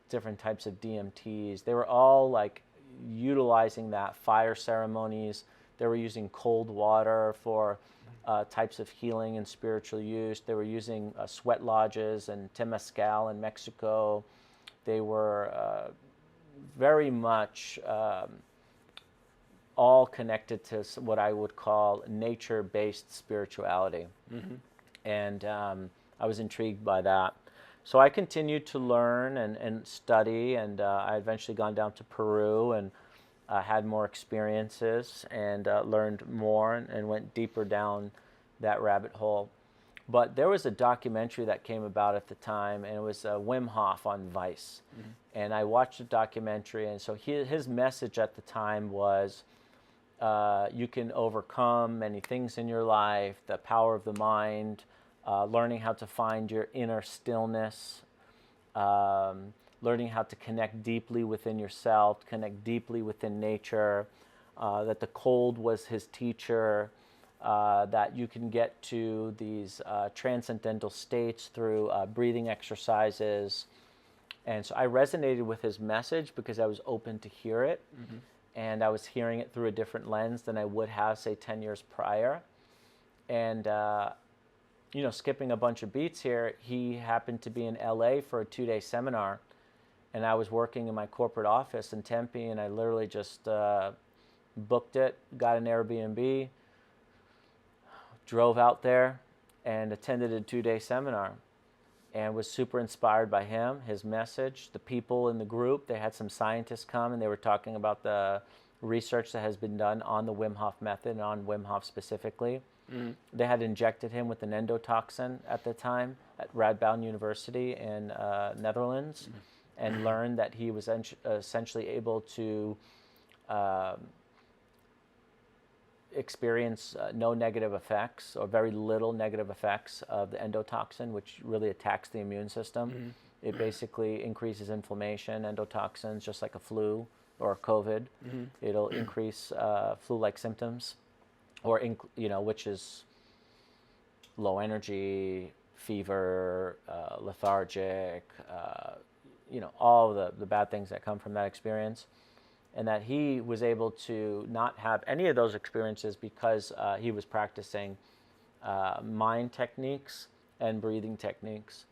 different types of DMTs. They were all like utilizing that, fire ceremonies. They were using cold water for types of healing and spiritual use. They were using sweat lodges and temazcal in Mexico. They were very much all connected to what I would call nature-based spirituality. And I was intrigued by that. So I continued to learn and study, and I eventually gone down to Peru and had more experiences and learned more and went deeper down that rabbit hole. But there was a documentary that came about at the time, and it was Wim Hof on Vice. And I watched the documentary, and so his message at the time was, you can overcome many things in your life, the power of the mind, learning how to find your inner stillness, learning how to connect deeply within yourself, connect deeply within nature, that the cold was his teacher, that you can get to these transcendental states through breathing exercises. And so I resonated with his message because I was open to hear it. And I was hearing it through a different lens than I would have, say, 10 years prior. And, you know, skipping a bunch of beats here, he happened to be in LA for a 2-day seminar. And I was working in my corporate office in Tempe, and I literally just booked it, got an Airbnb, drove out there, and attended a 2-day seminar. And was super inspired by him, his message, the people in the group. They had some scientists come, and they were talking about the research that has been done on the Wim Hof method and on Wim Hof specifically. They had injected him with an endotoxin at the time at Radboud University in Netherlands, and learned that he was essentially able to experience no negative effects, or very little negative effects of the endotoxin, which really attacks the immune system. It basically increases inflammation. Endotoxins, just like a flu or COVID, it'll increase flu-like symptoms, or you know, which is low energy, fever, lethargic, you know, all the bad things that come from that experience. And that he was able to not have any of those experiences because he was practicing mind techniques and breathing techniques.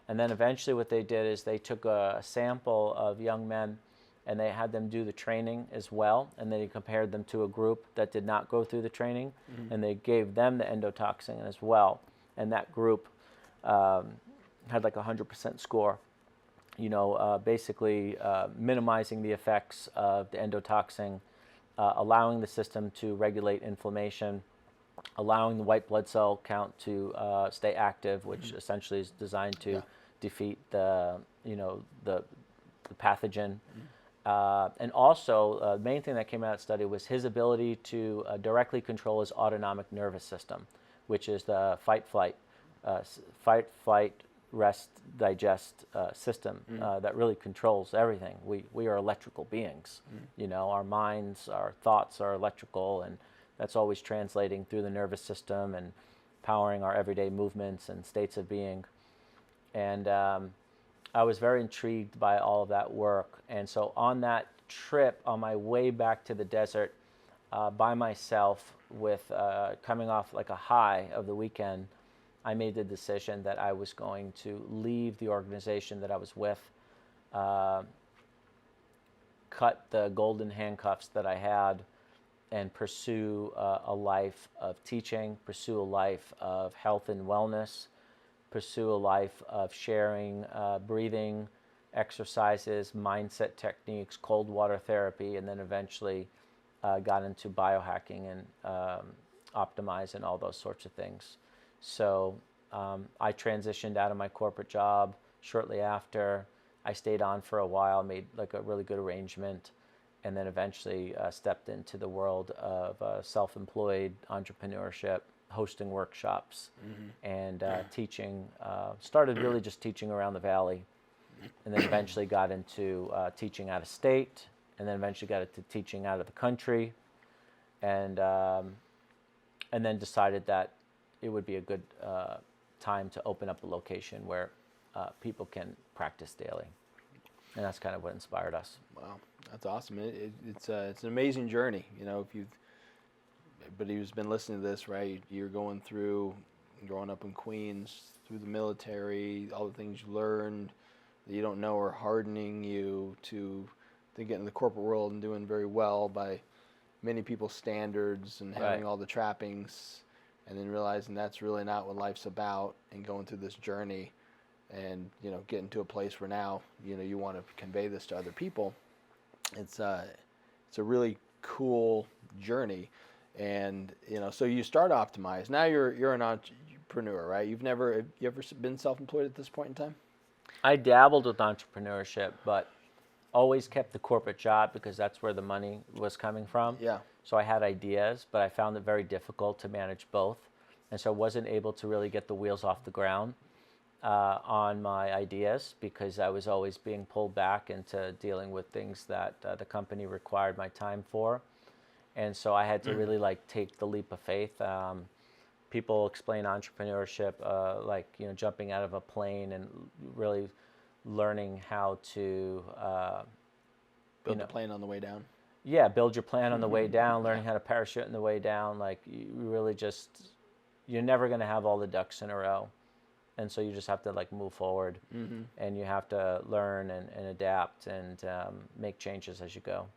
And then eventually what they did is they took a sample of young men, and they had them do the training as well, and then he compared them to a group that did not go through the training, and they gave them the endotoxin as well. And that group had like a 100% score. You know, basically minimizing the effects of the endotoxin, allowing the system to regulate inflammation, allowing the white blood cell count to stay active, which essentially is designed to defeat the, you know, the pathogen. And also, the main thing that came out of that study was his ability to directly control his autonomic nervous system, which is the fight, flight, rest, digest system that really controls everything. We are electrical beings. You know, our minds, our thoughts are electrical, and that's always translating through the nervous system and powering our everyday movements and states of being. And I was very intrigued by all of that work. And so on that trip, on my way back to the desert by myself, with coming off like a high of the weekend, I made the decision that I was going to leave the organization that I was with, come cut the golden handcuffs that I had and pursue a life of teaching, pursue a life of health and wellness, pursue a life of sharing breathing exercises, mindset techniques, cold water therapy, and then eventually got into biohacking and Optimyze and all those sorts of things. So I transitioned out of my corporate job shortly after. I stayed on for a while, made like a really good arrangement, and then eventually stepped into the world of self-employed entrepreneurship, hosting workshops, and teaching. Started really just teaching around the valley, and then eventually got into teaching out of state, and then eventually got into teaching out of the country, and then decided that it would be a good time to open up a location where people can practice daily. And that's kind of what inspired us. Wow, that's awesome. It's an amazing journey. You know, if everybody who's been listening to this, right? You're going through, growing up in Queens, through the military, all the things you learned that you don't know are hardening you to get in the corporate world and doing very well by many people's standards and having all the trappings, and then realizing that's really not what life's about, and going through this journey, and getting to a place where now you want to convey this to other people. It's a really cool journey, and so you start Optimyze. Now you're an entrepreneur, right? You ever been self-employed at this point in time? I dabbled with entrepreneurship, but always kept the corporate job because that's where the money was coming from. Yeah. So I had ideas, but I found it very difficult to manage both, and so I wasn't able to really get the wheels off the ground on my ideas because I was always being pulled back into dealing with things that the company required my time for, and so I had to really take the leap of faith. People explain entrepreneurship like jumping out of a plane and really learning how to build the plane on the way down. Yeah, build your plan on the way down, learning how to parachute on the way down. Like you really you're never going to have all the ducks in a row. And so you just have to move forward, and you have to learn and adapt and make changes as you go.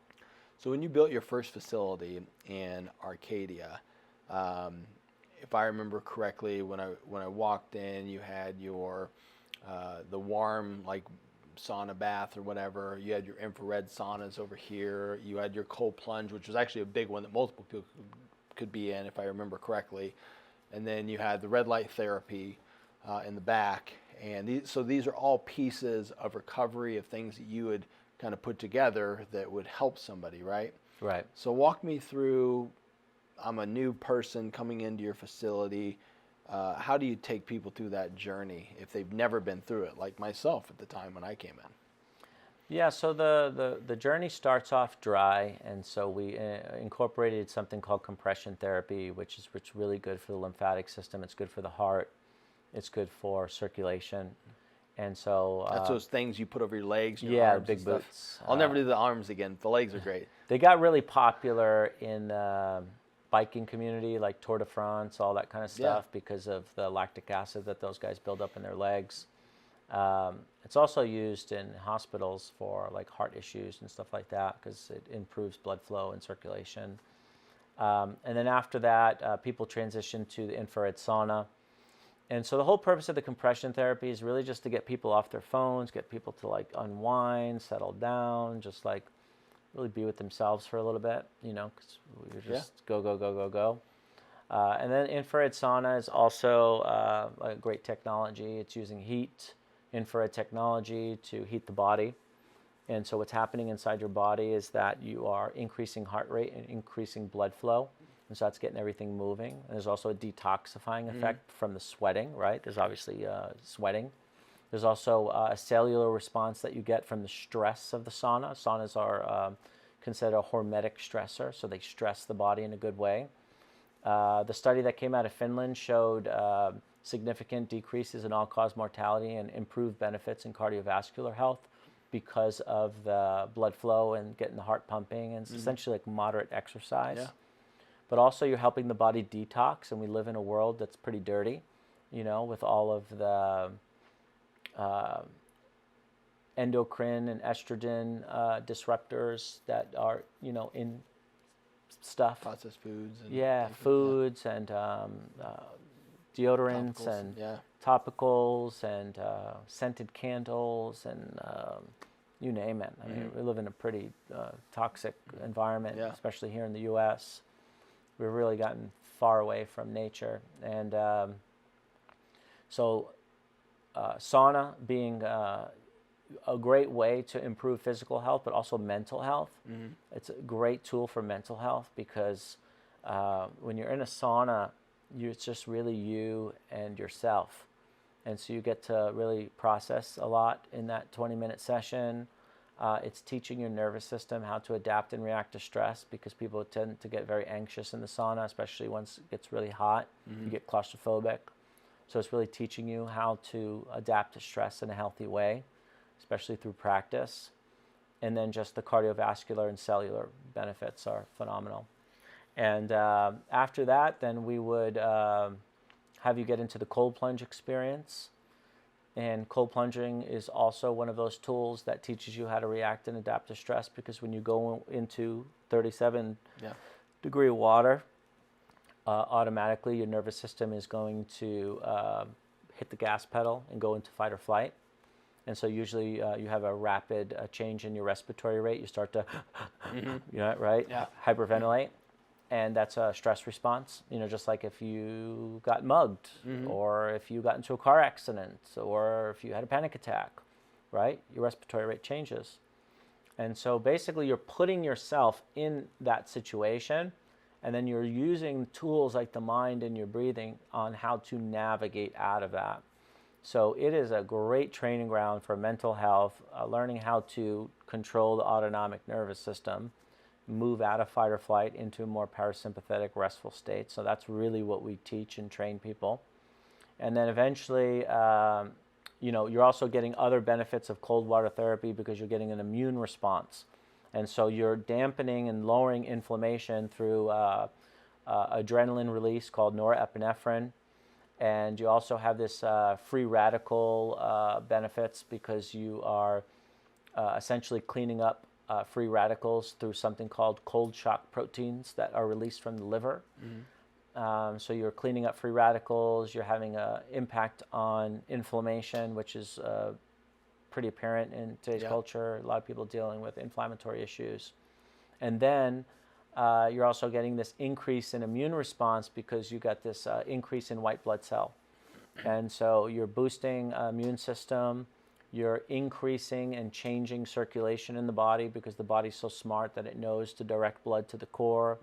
So when you built your first facility in Arcadia, if I remember correctly, when I walked in, you had your the warm sauna bath or whatever. You had your infrared saunas over here. You had your cold plunge, which was actually a big one that multiple people could be in, if I remember correctly. And then you had the red light therapy in the back. And these are all pieces of recovery of things that you would kind of put together that would help somebody, right? Right. So walk me through, I'm a new person coming into your facility. How do you take people through that journey if they've never been through it, like myself at the time when I came in? Yeah, so the journey starts off dry, and so we incorporated something called compression therapy, which is really good for the lymphatic system. It's good for the heart. It's good for circulation. And so that's those things you put over your legs, your yeah, arms, big and stuff. boots. I'll never do the arms again. The legs are great. They got really popular in biking community, like Tour de France, all that kind of stuff, because of the lactic acid that those guys build up in their legs. It's also used in hospitals for heart issues and stuff like that because it improves blood flow and circulation. And then after that, people transition to the infrared sauna. And so the whole purpose of the compression therapy is really just to get people off their phones, get people to unwind, settle down, just really be with themselves for a little bit, because we just go. And then infrared sauna is also a great technology. It's using infrared technology to heat the body. And so what's happening inside your body is that you are increasing heart rate and increasing blood flow. And so that's getting everything moving. And there's also a detoxifying effect from the sweating, right? There's obviously sweating. There's also a cellular response that you get from the stress of the sauna. Saunas are considered a hormetic stressor, so they stress the body in a good way. The study that came out of Finland showed significant decreases in all-cause mortality and improved benefits in cardiovascular health because of the blood flow and getting the heart pumping. And it's essentially moderate exercise. Yeah. But also you're helping the body detox, and we live in a world that's pretty dirty, with all of the endocrine and estrogen disruptors that are, in stuff. Processed foods. And Yeah, things like foods and deodorants Topicals, and yeah. topicals and scented candles and you name it. I mean, we live in a pretty toxic environment, Yeah. especially here in the U.S. We've really gotten far away from nature. And so sauna being a great way to improve physical health, but also mental health. It's a great tool for mental health because when you're in a sauna, it's just really you and yourself. And so you get to really process a lot in that 20-minute session. It's teaching your nervous system how to adapt and react to stress because people tend to get very anxious in the sauna, especially once it gets really hot. You get claustrophobic. So it's really teaching you how to adapt to stress in a healthy way, especially through practice. And then just the cardiovascular and cellular benefits are phenomenal. And after that, then we would have you get into the cold plunge experience. And cold plunging is also one of those tools that teaches you how to react and adapt to stress because when you go into 37-degree water, automatically your nervous system is going to hit the gas pedal and go into fight or flight. And so usually you have a rapid change in your respiratory rate. You start to, right? Yeah. Hyperventilate. And that's a stress response, just like if you got mugged or if you got into a car accident or if you had a panic attack, right? Your respiratory rate changes. And so basically you're putting yourself in that situation and then you're using tools like the mind and your breathing on how to navigate out of that. So it is a great training ground for mental health, learning how to control the autonomic nervous system, move out of fight or flight into a more parasympathetic, restful state. So that's really what we teach and train people. And then eventually, you're also getting other benefits of cold water therapy because you're getting an immune response. And so you're dampening and lowering inflammation through adrenaline release called norepinephrine. And you also have this free radical benefits because you are essentially cleaning up free radicals through something called cold shock proteins that are released from the liver. So you're cleaning up free radicals, you're having an impact on inflammation, which is pretty apparent in today's culture. A lot of people dealing with inflammatory issues. And then you're also getting this increase in immune response because you got this increase in white blood cell. And so you're boosting immune system, you're increasing and changing circulation in the body because the body's so smart that it knows to direct blood to the core,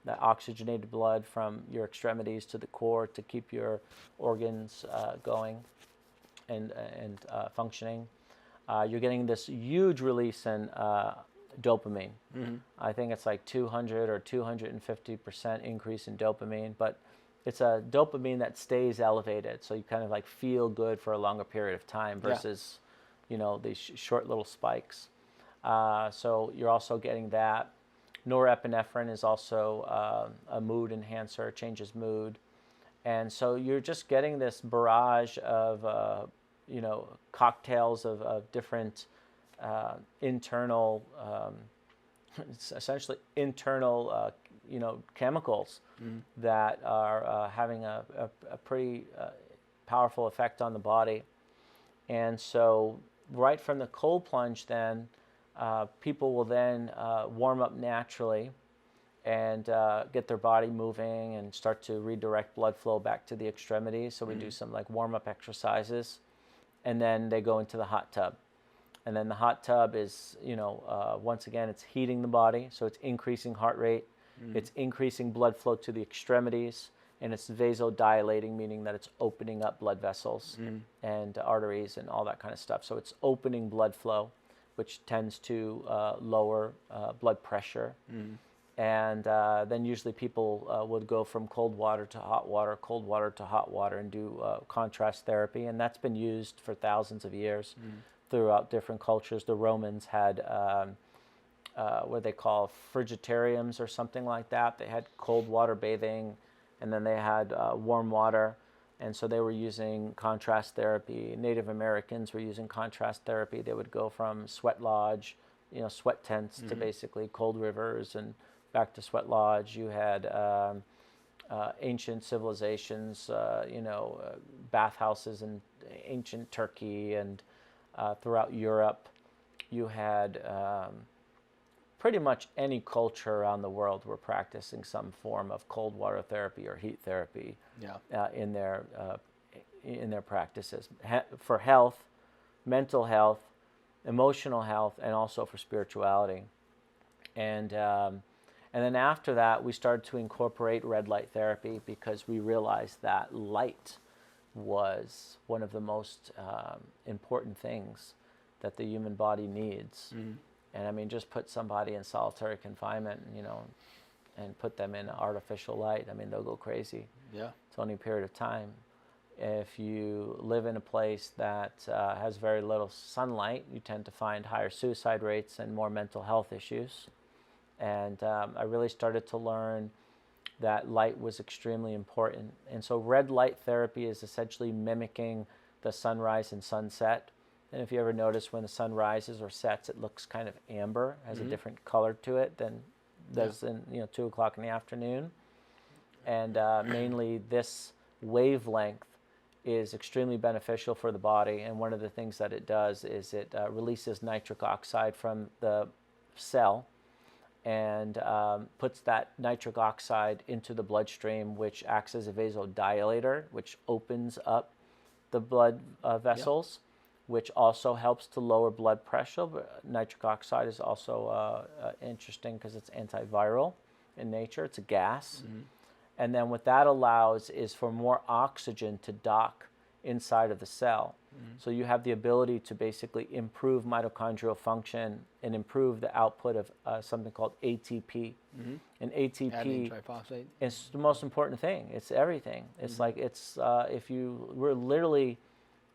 that oxygenated blood from your extremities to the core to keep your organs going and functioning. You're getting this huge release in dopamine. I think it's like 200 or 250% increase in dopamine, but it's a dopamine that stays elevated, so you kind of like feel good for a longer period of time versus these short little spikes. So you're also getting that. Norepinephrine is also a mood enhancer, changes mood. And so you're just getting this barrage of, cocktails of different internal, essentially internal, chemicals that are having a pretty powerful effect on the body. And so right from the cold plunge then, people will then warm up naturally and get their body moving and start to redirect blood flow back to the extremities. So we do some like warm-up exercises, and then they go into the hot tub. And then the hot tub is, once again, it's heating the body, so it's increasing heart rate, it's increasing blood flow to the extremities, and it's vasodilating, meaning that it's opening up blood vessels and arteries and all that kind of stuff. So it's opening blood flow, which tends to lower blood pressure. And then usually people would go from cold water to hot water, cold water to hot water, and do contrast therapy. And that's been used for thousands of years throughout different cultures. The Romans had what they call frigitariums or something like that. They had cold water bathing, and then they had warm water. And so they were using contrast therapy. Native Americans were using contrast therapy. They would go from sweat lodge, sweat tents to basically cold rivers and back to sweat lodge. You had ancient civilizations, bathhouses in ancient Turkey and throughout Europe. You had pretty much any culture around the world were practicing some form of cold water therapy or heat therapy in their practices for health, mental health, emotional health, and also for spirituality. And then after that, we started to incorporate red light therapy because we realized that light was one of the most important things that the human body needs. And I mean, just put somebody in solitary confinement, and put them in artificial light. I mean, they'll go crazy. Yeah. It's only a period of time. If you live in a place that has very little sunlight, you tend to find higher suicide rates and more mental health issues. And I really started to learn that light was extremely important. And so red light therapy is essentially mimicking the sunrise and sunset. And if you ever notice when the sun rises or sets, it looks kind of amber, has a different color to it than does in 2 o'clock in the afternoon. And mainly this wavelength is extremely beneficial for the body. And one of the things that it does is it releases nitric oxide from the cell and puts that nitric oxide into the bloodstream, which acts as a vasodilator, which opens up the blood vessels, which also helps to lower blood pressure. But nitric oxide is also interesting because it's antiviral in nature. It's a gas. And then what that allows is for more oxygen to dock inside of the cell. So you have the ability to basically improve mitochondrial function and improve the output of something called ATP. And ATP triphosphate is the most important thing. It's everything. It's like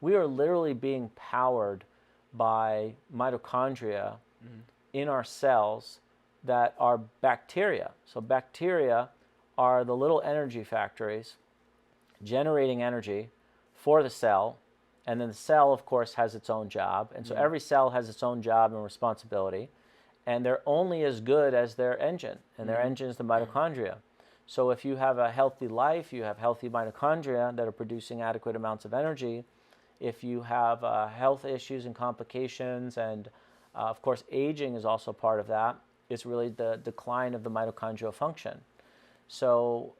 we are literally being powered by mitochondria in our cells that are bacteria. So bacteria are the little energy factories generating energy for the cell, and then the cell, of course, has its own job. And so every cell has its own job and responsibility, and they're only as good as their engine, and their engine is the mitochondria. So if you have a healthy life, you have healthy mitochondria that are producing adequate amounts of energy. If you have health issues and complications, and of course aging is also part of that, it's really the decline of the mitochondrial function. So,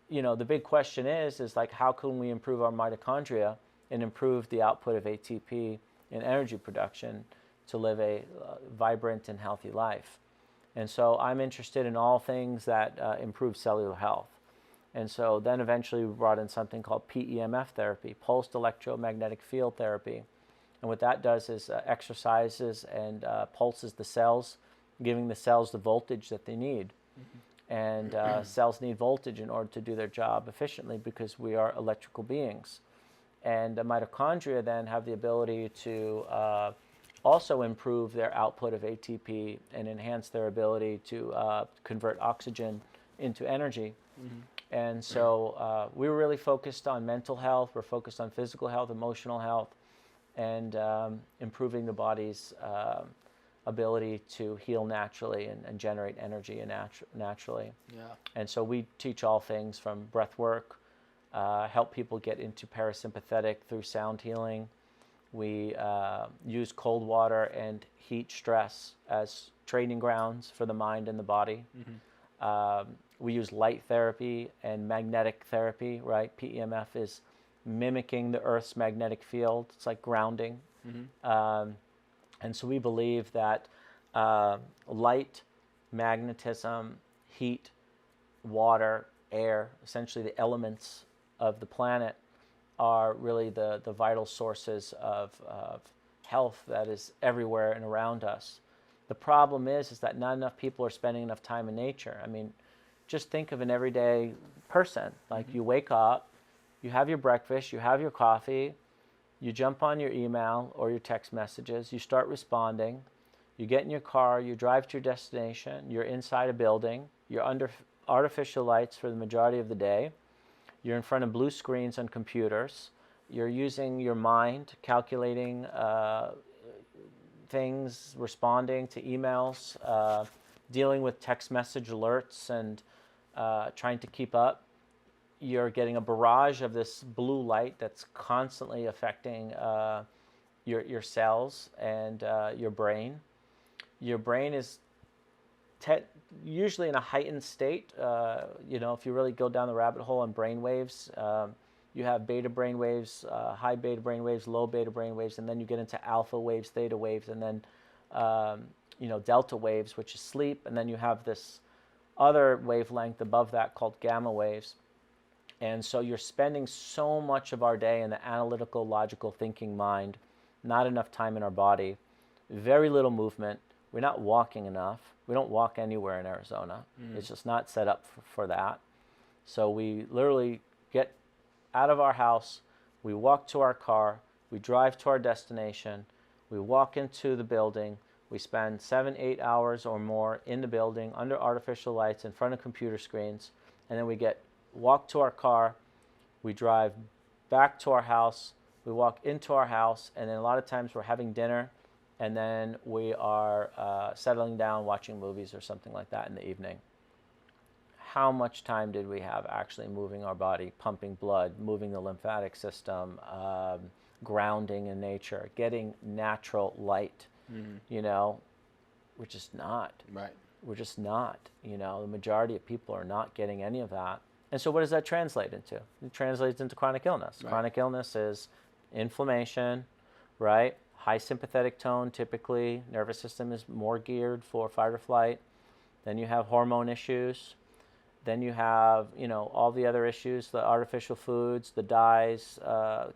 the big question is like, how can we improve our mitochondria and improve the output of ATP and energy production to live a vibrant and healthy life? And so I'm interested in all things that improve cellular health. And so then eventually we brought in something called PEMF therapy, pulsed electromagnetic field therapy. And what that does is exercises and pulses the cells, giving the cells the voltage that they need. And cells need voltage in order to do their job efficiently because we are electrical beings. And the mitochondria then have the ability to also improve their output of ATP and enhance their ability to convert oxygen into energy. And so we were really focused on mental health. We're focused on physical health, emotional health, and improving the body's ability to heal naturally and generate energy naturally. And so we teach all things from breath work, help people get into parasympathetic through sound healing. We use cold water and heat stress as training grounds for the mind and the body. We use light therapy and magnetic therapy, right? PEMF is mimicking the Earth's magnetic field. It's like grounding. And so we believe that light, magnetism, heat, water, air, essentially the elements of the planet, are really the vital sources of health that is everywhere and around us. The problem is that not enough people are spending enough time in nature. I mean, just think of an everyday person. Like you wake up, you have your breakfast, you have your coffee, you jump on your email or your text messages, you start responding, you get in your car, you drive to your destination, you're inside a building, you're under artificial lights for the majority of the day, You're in front of blue screens on computers. You're using your mind, calculating things, responding to emails, dealing with text message alerts, and trying to keep up. You're getting a barrage of this blue light that's constantly affecting your cells and your brain. Your brain is usually in a heightened state. If you really go down the rabbit hole on brain waves, you have beta brain waves, high beta brain waves, low beta brain waves, and then you get into alpha waves, theta waves, and then delta waves, which is sleep, and then you have this other wavelength above that called gamma waves. And so you're spending so much of our day in the analytical, logical thinking mind, not enough time in our body, very little movement. We're not walking enough. We don't walk anywhere in Arizona. It's just not set up for that. So we literally get out of our house, we walk to our car, we drive to our destination, we walk into the building, we spend 7-8 hours or more in the building under artificial lights in front of computer screens, and then we walk to our car, we drive back to our house, we walk into our house, and then a lot of times we're having dinner, and then we are settling down, watching movies or something like that in the evening. How much time did we have actually moving our body, pumping blood, moving the lymphatic system, grounding in nature, getting natural light? We're just not. Right. We're just not. The majority of people are not getting any of that. And so what does that translate into? It translates into chronic illness. Right. Chronic illness is inflammation, right? High sympathetic tone, typically. Nervous system is more geared for fight or flight. Then you have hormone issues. Then you have, all the other issues, the artificial foods, the dyes,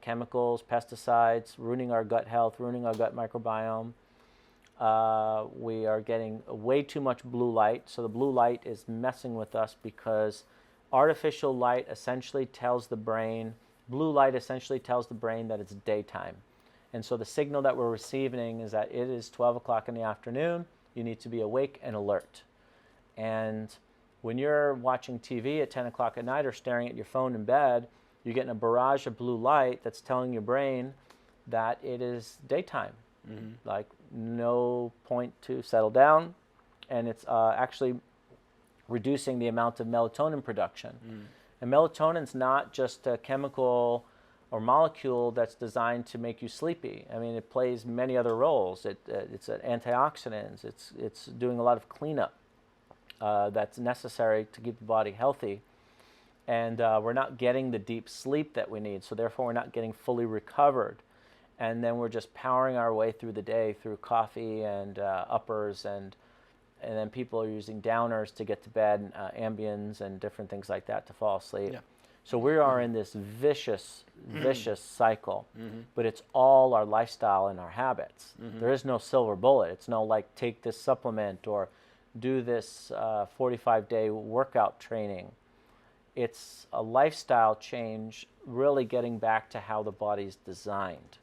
chemicals, pesticides, ruining our gut health, ruining our gut microbiome. We are getting way too much blue light. So the blue light is messing with us because artificial light essentially tells the brain, blue light essentially tells the brain that it's daytime. And so the signal that we're receiving is that it is 12 o'clock in the afternoon. You need to be awake and alert. And when you're watching TV at 10 o'clock at night or staring at your phone in bed, you're getting a barrage of blue light that's telling your brain that it is daytime. Like no point to settle down. And it's actually reducing the amount of melatonin production. And melatonin's not just a chemical or molecule that's designed to make you sleepy. I mean, it plays many other roles. It's an antioxidant. It's doing a lot of cleanup that's necessary to keep the body healthy. And we're not getting the deep sleep that we need, so therefore we're not getting fully recovered. And then we're just powering our way through the day through coffee and uppers, and then people are using downers to get to bed, Ambiens and different things like that to fall asleep. Yeah. So we are in this vicious cycle, but it's all our lifestyle and our habits. There is no silver bullet. It's no like take this supplement or do this 45-day workout training. It's a lifestyle change, really getting back to how the body's designed.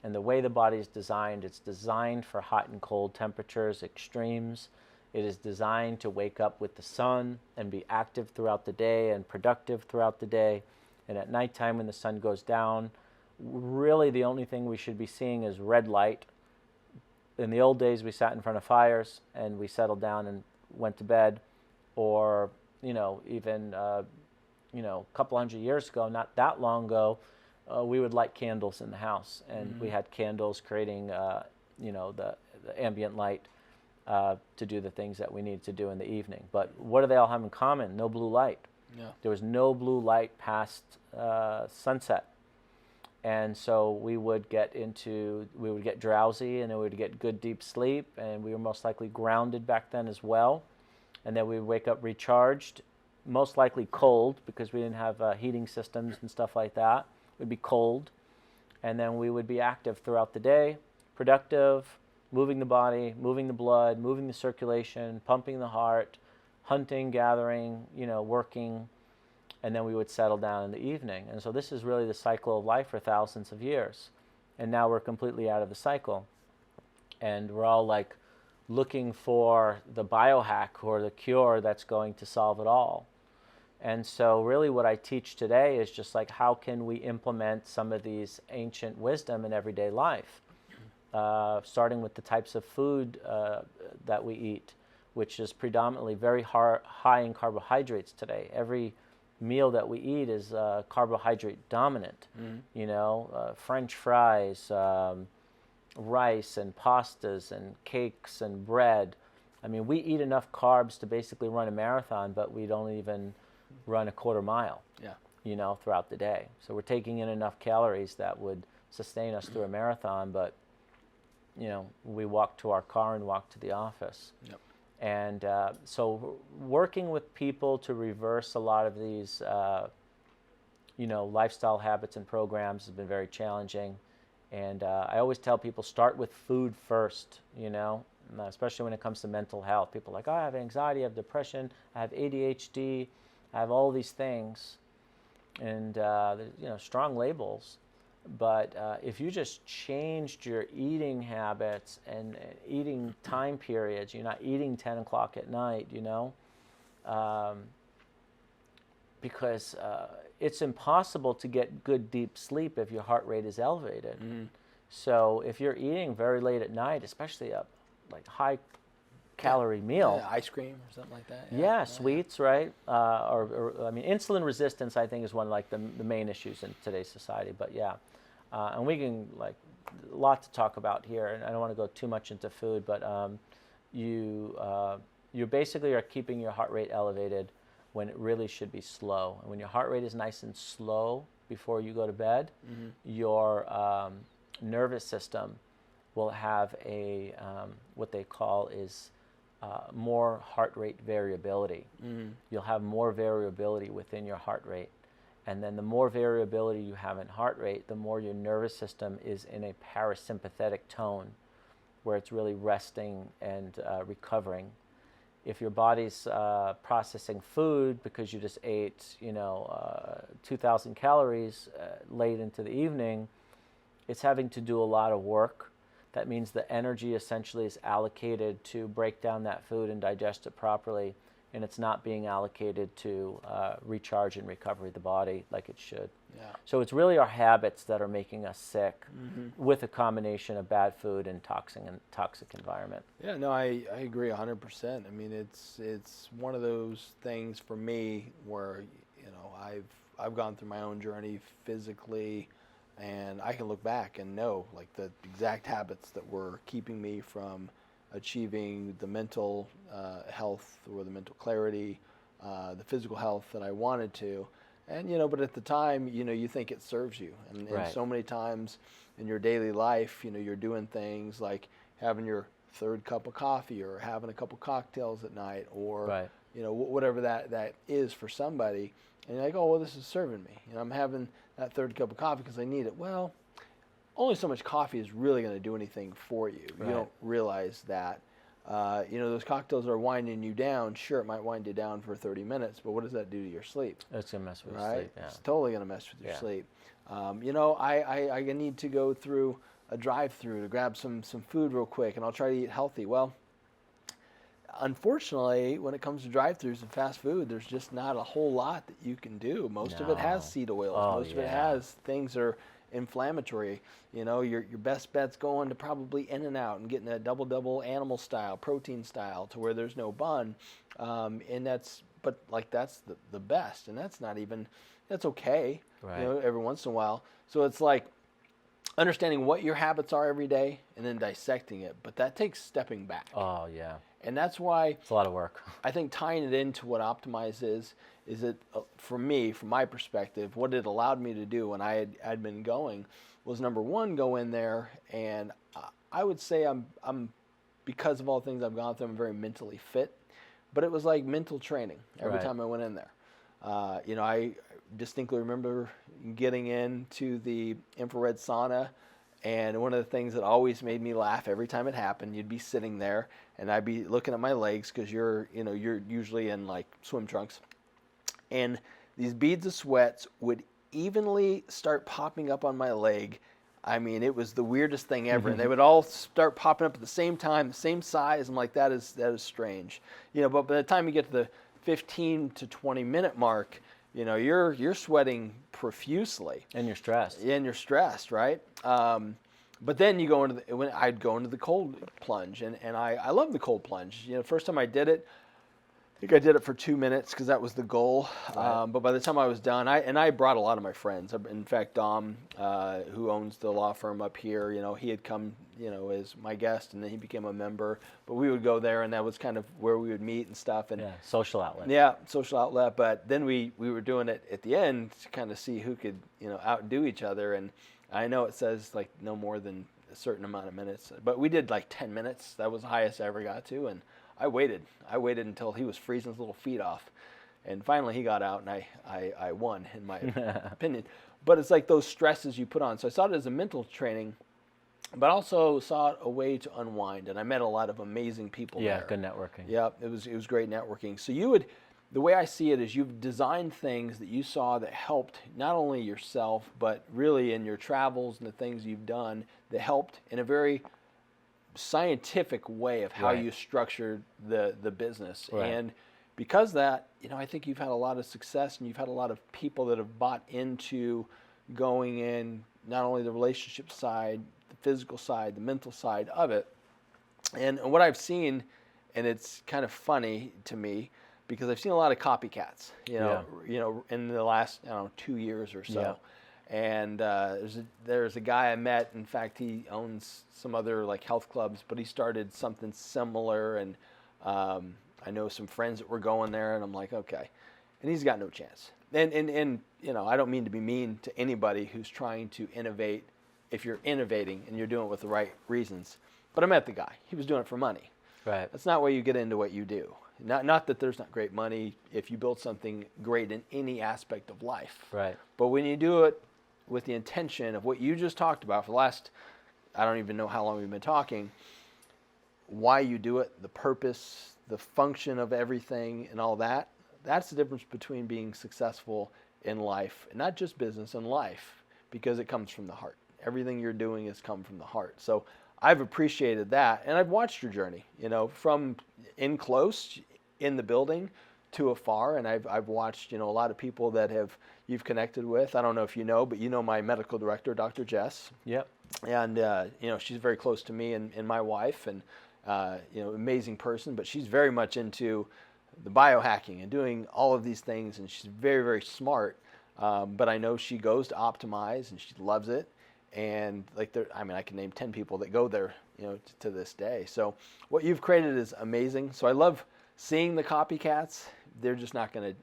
And the way the body is designed, it's designed for hot and cold temperatures, extremes. It is designed to wake up with the sun and be active throughout the day and productive throughout the day. And at nighttime when the sun goes down, really the only thing we should be seeing is red light. In the old days, we sat in front of fires and we settled down and went to bed. Or, even, a couple hundred years ago, not that long ago, we would light candles in the house. And we had candles creating, the ambient light to do the things that we need to do in the evening. But what do they all have in common? No blue light. Yeah. There was no blue light past sunset. And so we would get drowsy, and then we would get good deep sleep, and we were most likely grounded back then as well. And then we would wake up recharged, most likely cold because we didn't have heating systems and stuff like that. We'd be cold. And then we would be active throughout the day, productive, moving the body, moving the blood, moving the circulation, pumping the heart, hunting, gathering, working, and then we would settle down in the evening. And so this is really the cycle of life for thousands of years. And now we're completely out of the cycle. And we're all like looking for the biohack or the cure that's going to solve it all. And so really what I teach today is just like, how can we implement some of these ancient wisdom in everyday life? Starting with the types of food that we eat, which is predominantly very high in carbohydrates today. Every meal that we eat is carbohydrate dominant. You know, French fries, rice and pastas and cakes and bread. I mean, we eat enough carbs to basically run a marathon, but we don't even run a quarter mile, you know, throughout the day. So we're taking in enough calories that would sustain us through a marathon, but, you know, we walk to our car and walk to the office. And so working with people to reverse a lot of these, you know, lifestyle habits and programs has been very challenging. And I always tell people, start with food first, you know, especially when it comes to mental health. People are like, oh, I have anxiety, I have depression, I have ADHD, I have all these things. And, you know, strong labels. But if you just changed your eating habits and eating time periods, you're not eating 10 o'clock at night, you know, because it's impossible to get good deep sleep if your heart rate is elevated. So if you're eating very late at night, especially a like high calorie meal, ice cream or something like that. Sweets, right? Or I mean, insulin resistance, I think, is one of like the main issues in today's society. But and we can like a lot to talk about here, and I don't want to go too much into food, but you basically are keeping your heart rate elevated when it really should be slow. And when your heart rate is nice and slow before you go to bed, your nervous system will have a what they call is more heart rate variability. You'll have more variability within your heart rate. And then the more variability you have in heart rate, the more your nervous system is in a parasympathetic tone, where it's really resting and recovering. If your body's processing food because you just ate, you know, 2,000 calories late into the evening, it's having to do a lot of work. That means the energy essentially is allocated to break down that food and digest it properly, and it's not being allocated to recharge and recovery the body like it should. So it's really our habits that are making us sick, with a combination of bad food and toxic environment. Yeah, no, I agree 100%. I mean, it's one of those things for me where, you know, I've gone through my own journey physically, and I can look back and know like the exact habits that were keeping me from achieving the mental health or the mental clarity, the physical health that I wanted to. And, you know, but at the time, you know, you think it serves you. And so many times in your daily life, you know, you're doing things like having your third cup of coffee or having a couple cocktails at night or, you know, whatever that is for somebody. And you're like, oh, well, this is serving me. You know, I'm having that third cup of coffee because I need it. Well, only so much coffee is really going to do anything for you. You don't realize that. You know, those cocktails are winding you down. Sure, it might wind you down for 30 minutes, but what does that do to your sleep? It's going to mess with your sleep, It's totally going to mess with your sleep. You know, I need to go through a drive-through to grab some food real quick, and I'll try to eat healthy. Well, unfortunately, when it comes to drive-thrus and fast food, there's just not a whole lot that you can do. Most of it has seed oils. Most of it has things that are inflammatory. You know, your best bet's going to probably In-N-Out and getting a double animal style, protein style, to where there's no bun, and that's the best, and that's okay. You know, every once in a while. So it's like understanding what your habits are every day and then dissecting it, but that takes stepping back. And that's why it's a lot of work. I think tying it into what Optimyze is it for me, from my perspective, what it allowed me to do when I'd been going was, number one, go in there, and I would say I'm because of all the things I've gone through, I'm very mentally fit, but it was like mental training every time I went in there. You know, I distinctly remember getting into the infrared sauna, and one of the things that always made me laugh every time it happened, you'd be sitting there, and I'd be looking at my legs because you're usually in like swim trunks, and these beads of sweats would evenly start popping up on my leg. I mean, it was the weirdest thing ever, and they would all start popping up at the same time, the same size. I'm like, that is strange, you know. But by the time you get to 15 to 20 minute mark, you're sweating profusely. And you're stressed. And you're stressed, right? But then you go when I'd go into the cold plunge, and I love the cold plunge. First time I did it, I think I did it for 2 minutes because that was the goal. Right. But by the time I was done, I brought a lot of my friends. In fact, Dom, who owns the law firm up here, he had come, as my guest, and then he became a member. But we would go there, and that was kind of where we would meet and stuff. And Yeah, social outlet. yeah, social outlet. But then we were doing it at the end to kind of see who could, outdo each other. And I know it says like no more than a certain amount of minutes, but we did like 10 minutes. That was the highest I ever got to, and I waited until he was freezing his little feet off, and finally he got out, and I won in my opinion. But it's like those stresses you put on. So I saw it as a mental training, but also saw it a way to unwind, and I met a lot of amazing people there. Yeah, good networking. Yeah, it was great networking. So the way I see it is you've designed things that you saw that helped not only yourself, but really in your travels and the things you've done that helped in a very scientific way of how you structured the business. Right. And because of that, I think you've had a lot of success, and you've had a lot of people that have bought into going in not only the relationship side, the physical side, the mental side of it. And what I've seen, and it's kind of funny to me, because I've seen a lot of copycats, in the last 2 years or so. Yeah. And there's a guy I met. In fact, he owns some other like health clubs, but he started something similar. And I know some friends that were going there, and I'm like, okay. And he's got no chance. And I don't mean to be mean to anybody who's trying to innovate. If you're innovating and you're doing it with the right reasons, but I met the guy. He was doing it for money. Right. That's not why you get into what you do. Not that there's not great money if you build something great in any aspect of life. Right. But when you do it with the intention of what you just talked about for the last, I don't even know how long we've been talking, why you do it, the purpose, the function of everything and all that, that's the difference between being successful in life, and not just business, in life, because it comes from the heart. Everything you're doing has come from the heart. So I've appreciated that, and I've watched your journey, from in close in the building to afar, and I've watched, a lot of people that you've connected with. I don't know if you know, but my medical director, Dr. Jess. Yep. And she's very close to me and my wife, and amazing person, but she's very much into the biohacking and doing all of these things, and she's very, very smart. But I know she goes to Optimyze, and she loves it. And I can name 10 people that go there, to this day. So what you've created is amazing. So I love seeing the copycats. They're just not gonna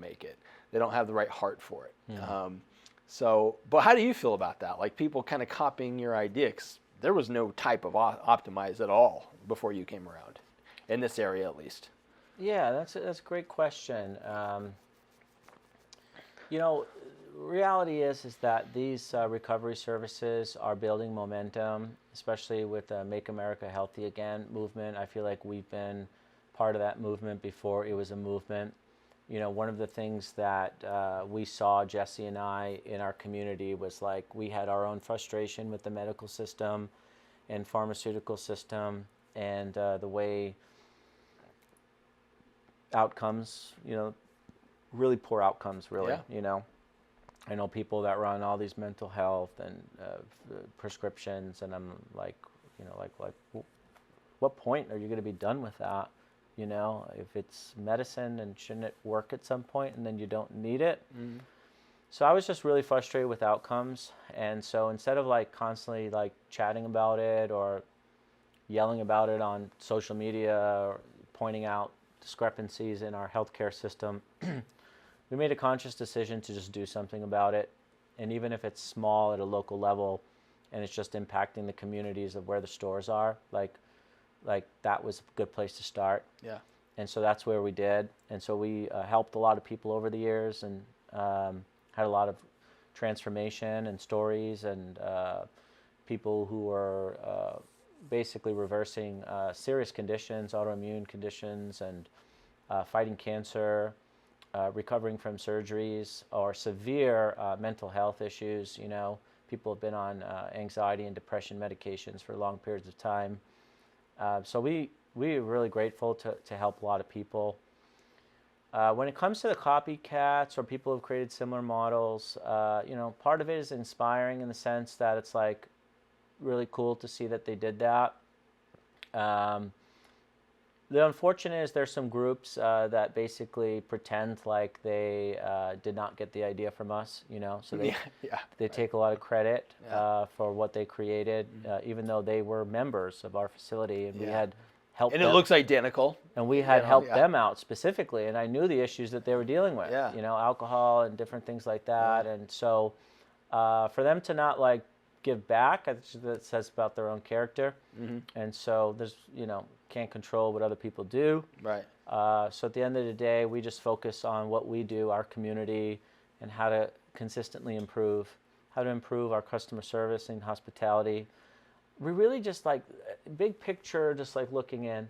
make it. They don't have the right heart for it. Mm-hmm. But how do you feel about that? Like people kind of copying your idea? 'Cause there was no type of Optimize at all before you came around, in this area at least. Yeah, that's a great question. Reality is that these recovery services are building momentum, especially with the Make America Healthy Again movement. I feel like we've been part of that movement before it was a movement. One of the things that we saw, Jesse and I, in our community was like we had our own frustration with the medical system and pharmaceutical system, and the way outcomes, really poor outcomes, really, Yeah. I know people that run all these mental health and prescriptions, and I'm like, what point are you going to be done with that? If it's medicine, and shouldn't it work at some point, and then you don't need it? Mm-hmm. So I was just really frustrated with outcomes, and so instead of constantly chatting about it or yelling about it on social media or pointing out discrepancies in our healthcare system, we made a conscious decision to just do something about it. And even if it's small at a local level and it's just impacting the communities of where the stores are, like that was a good place to start. Yeah. And so that's where we did. And so we helped a lot of people over the years, and had a lot of transformation and stories, and people who were basically reversing serious conditions, autoimmune conditions, and fighting cancer, recovering from surgeries, or severe mental health issues. People have been on anxiety and depression medications for long periods of time. So we're really grateful to help a lot of people. When it comes to the copycats or people who've created similar models, part of it is inspiring in the sense that it's like really cool to see that they did that. The unfortunate is there's some groups that basically pretend like they did not get the idea from us, so they right. take a lot of credit for what they created, even though they were members of our facility and we had helped And them. it looks identical. And we had helped them out specifically, and I knew the issues that they were dealing with, alcohol and different things like that. And so for them to not like give back, I think that says about their own character. And so there's, can't control what other people do. Right. So at the end of the day, we just focus on what we do, our community, and how to consistently improve, how to improve our customer service and hospitality. We really just like, big picture, just like looking in,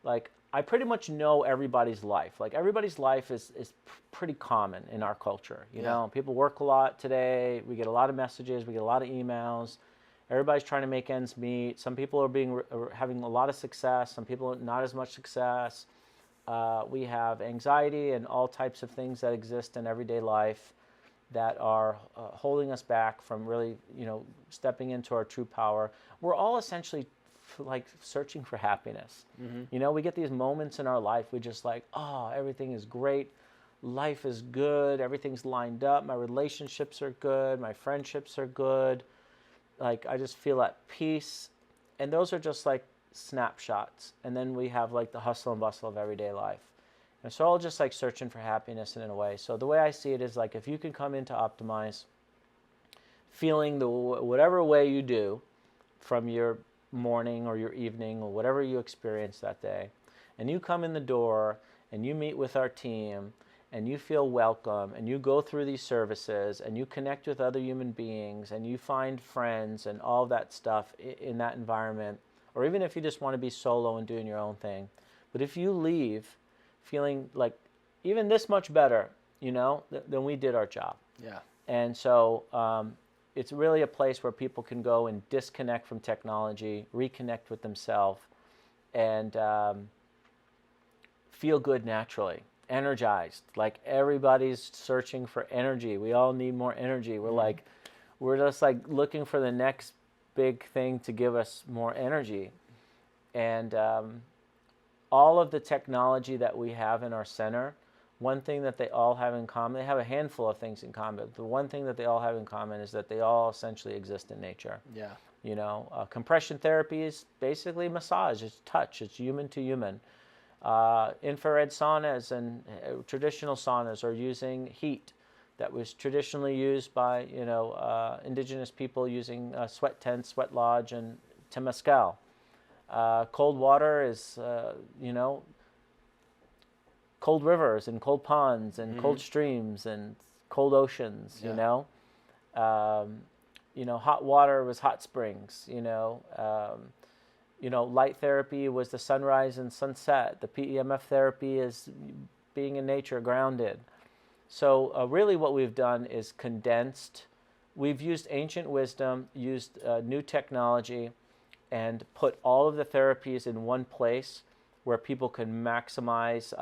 like I pretty much know everybody's life. Like everybody's life is pretty common in our culture. You know, people work a lot today. We get a lot of messages. We get a lot of emails. Everybody's trying to make ends meet. Some people are having a lot of success. Some people not as much success. We have anxiety and all types of things that exist in everyday life that are holding us back from really, stepping into our true power. We're all essentially like searching for happiness. We get these moments in our life. We just like, oh, everything is great. Life is good. Everything's lined up. My relationships are good. My friendships are good. Like I just feel at peace. And those are just like snapshots. And then we have like the hustle and bustle of everyday life. And so all just like searching for happiness in a way. So the way I see it is like if you can come into Optimyze feeling the whatever way you do from your morning or your evening or whatever you experience that day, and you come in the door and you meet with our team and you feel welcome and you go through these services and you connect with other human beings and you find friends and all that stuff in that environment, or even if you just want to be solo and doing your own thing, but if you leave feeling like even this much better, then we did our job. And so it's really a place where people can go and disconnect from technology, reconnect with themselves, and feel good naturally, energized. Like everybody's searching for energy. We all need more energy. We're just like looking for the next big thing to give us more energy. And all of the technology that we have in our center, one thing that they all have in common, they have a handful of things in common, but the one thing that they all have in common is that they all essentially exist in nature. Compression therapy is basically massage, it's touch, it's human to human. Infrared saunas and traditional saunas are using heat that was traditionally used by, indigenous people using sweat tents, sweat lodge, and temescal. Cold water is, cold rivers and cold ponds and cold streams and cold oceans, hot water was hot springs, light therapy was the sunrise and sunset. The PEMF therapy is being in nature, grounded. So really what we've done is condensed. We've used ancient wisdom, used new technology, and put all of the therapies in one place where people can maximize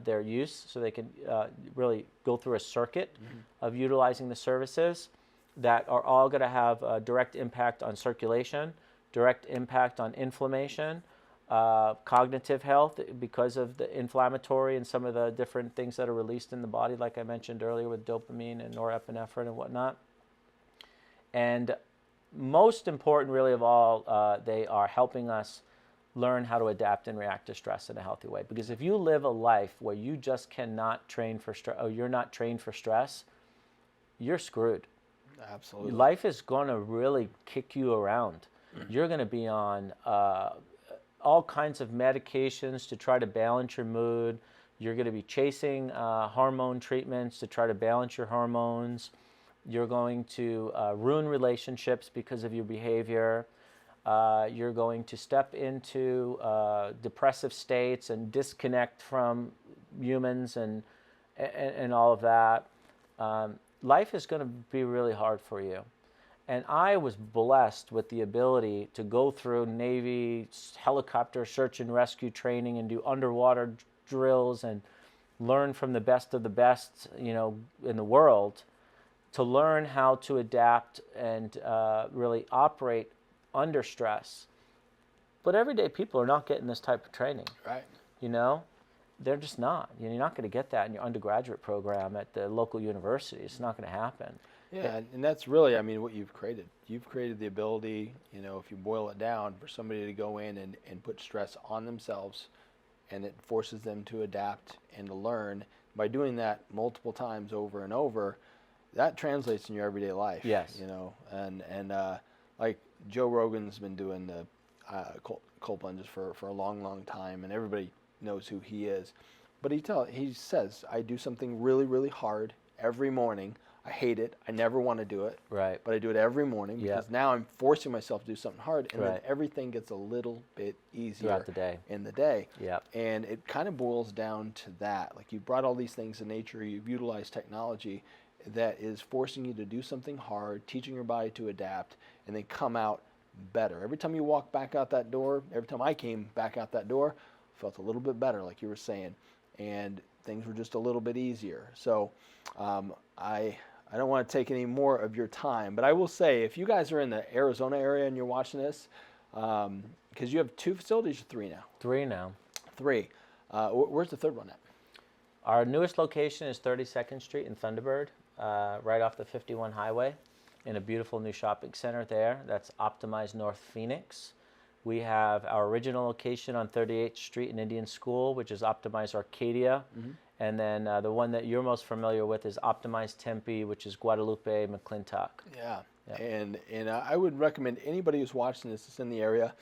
their use, so they can really go through a circuit of utilizing the services that are all going to have a direct impact on circulation, direct impact on inflammation, cognitive health because of the inflammatory and some of the different things that are released in the body, like I mentioned earlier with dopamine and norepinephrine and whatnot. And most important really of all, they are helping us learn how to adapt and react to stress in a healthy way. Because if you live a life where you just cannot train for stress, or you're not trained for stress, you're screwed. Absolutely. Life is going to really kick you around. You're going to be on all kinds of medications to try to balance your mood. You're going to be chasing hormone treatments to try to balance your hormones. You're going to ruin relationships because of your behavior. You're going to step into depressive states and disconnect from humans and all of that. Life is going to be really hard for you. And I was blessed with the ability to go through Navy helicopter search and rescue training and do underwater drills and learn from the best of the best, in the world, to learn how to adapt and really operate under stress. But everyday people are not getting this type of training. Right. They're just not. You're not going to get that in your undergraduate program at the local university. It's not going to happen. Yeah, and that's really, I mean, what you've created. You've created the ability, if you boil it down, for somebody to go in and put stress on themselves, and it forces them to adapt and to learn. By doing that multiple times over and over, that translates in your everyday life. Yes. And like Joe Rogan's been doing the cold plunges for a long time, and everybody knows who he is. But he says, I do something really, really hard every morning. I hate it. I never want to do it. Right. But I do it every morning because now I'm forcing myself to do something hard, and then everything gets a little bit easier throughout the day. In the day. Yep. And it kind of boils down to that. Like, you brought all these things in nature, you've utilized technology that is forcing you to do something hard, teaching your body to adapt, and then come out better. Every time you walk back out that door, every time I came back out that door, I felt a little bit better, like you were saying, and things were just a little bit easier. So I don't want to take any more of your time, but I will say, if you guys are in the Arizona area and you're watching this, because you have 2 facilities or 3 now? 3 now. 3. Where's the 3rd one at? Our newest location is 32nd Street in Thunderbird, right off the 51 highway, in a beautiful new shopping center there. That's Optimyze North Phoenix. We have our original location on 38th Street in Indian School, which is Optimyze Arcadia. Mm-hmm. And then the one that you're most familiar with is Optimyze Tempe, which is Guadalupe, McClintock. Yeah. Yep. And I would recommend anybody who's watching this that's in the area,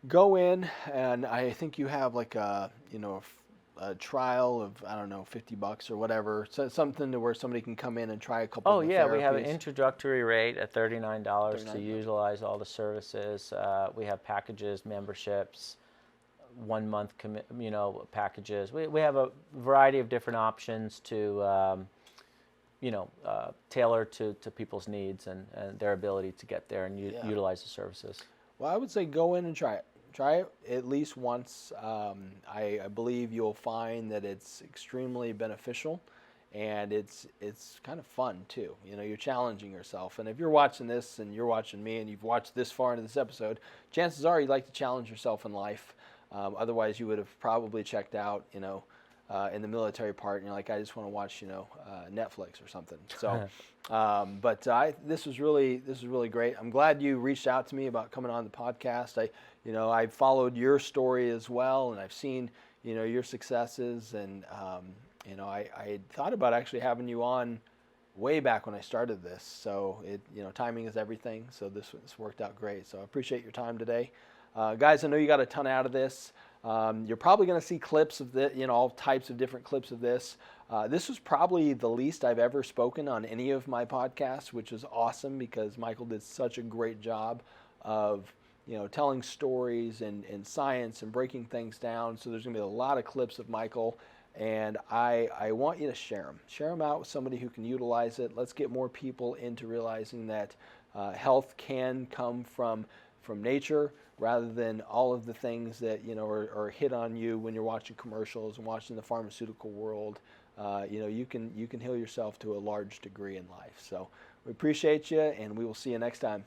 go in, and I think you have like a trial of, I don't know, $50 or whatever, so something to where somebody can come in and try a couple of the therapies. We have an introductory rate at $39 to utilize all the services. We have packages, memberships, 1 month packages. We have a variety of different options to tailor to people's needs and their ability to get there and utilize the services. Well, I would say go in and try it. Try it at least once. I believe you'll find that it's extremely beneficial, and it's kind of fun too. You're challenging yourself. And if you're watching this and you're watching me and you've watched this far into this episode, chances are you'd like to challenge yourself in life. Otherwise, you would have probably checked out, in the military part, and you're like, I just want to watch, Netflix or something. So, this was really great. I'm glad you reached out to me about coming on the podcast. I followed your story as well, and I've seen, your successes, and I had thought about actually having you on way back when I started this. So timing is everything. So this worked out great. So I appreciate your time today. Guys, I know you got a ton out of this. You're probably going to see clips of all types of different clips of this. This was probably the least I've ever spoken on any of my podcasts, which is awesome because Michael did such a great job of telling stories and science and breaking things down. So there's going to be a lot of clips of Michael, and I want you to share them. Share them out with somebody who can utilize it. Let's get more people into realizing that health can come from nature, rather than all of the things that are hit on you when you're watching commercials and watching the pharmaceutical world. You can heal yourself to a large degree in life. So we appreciate you, and we will see you next time.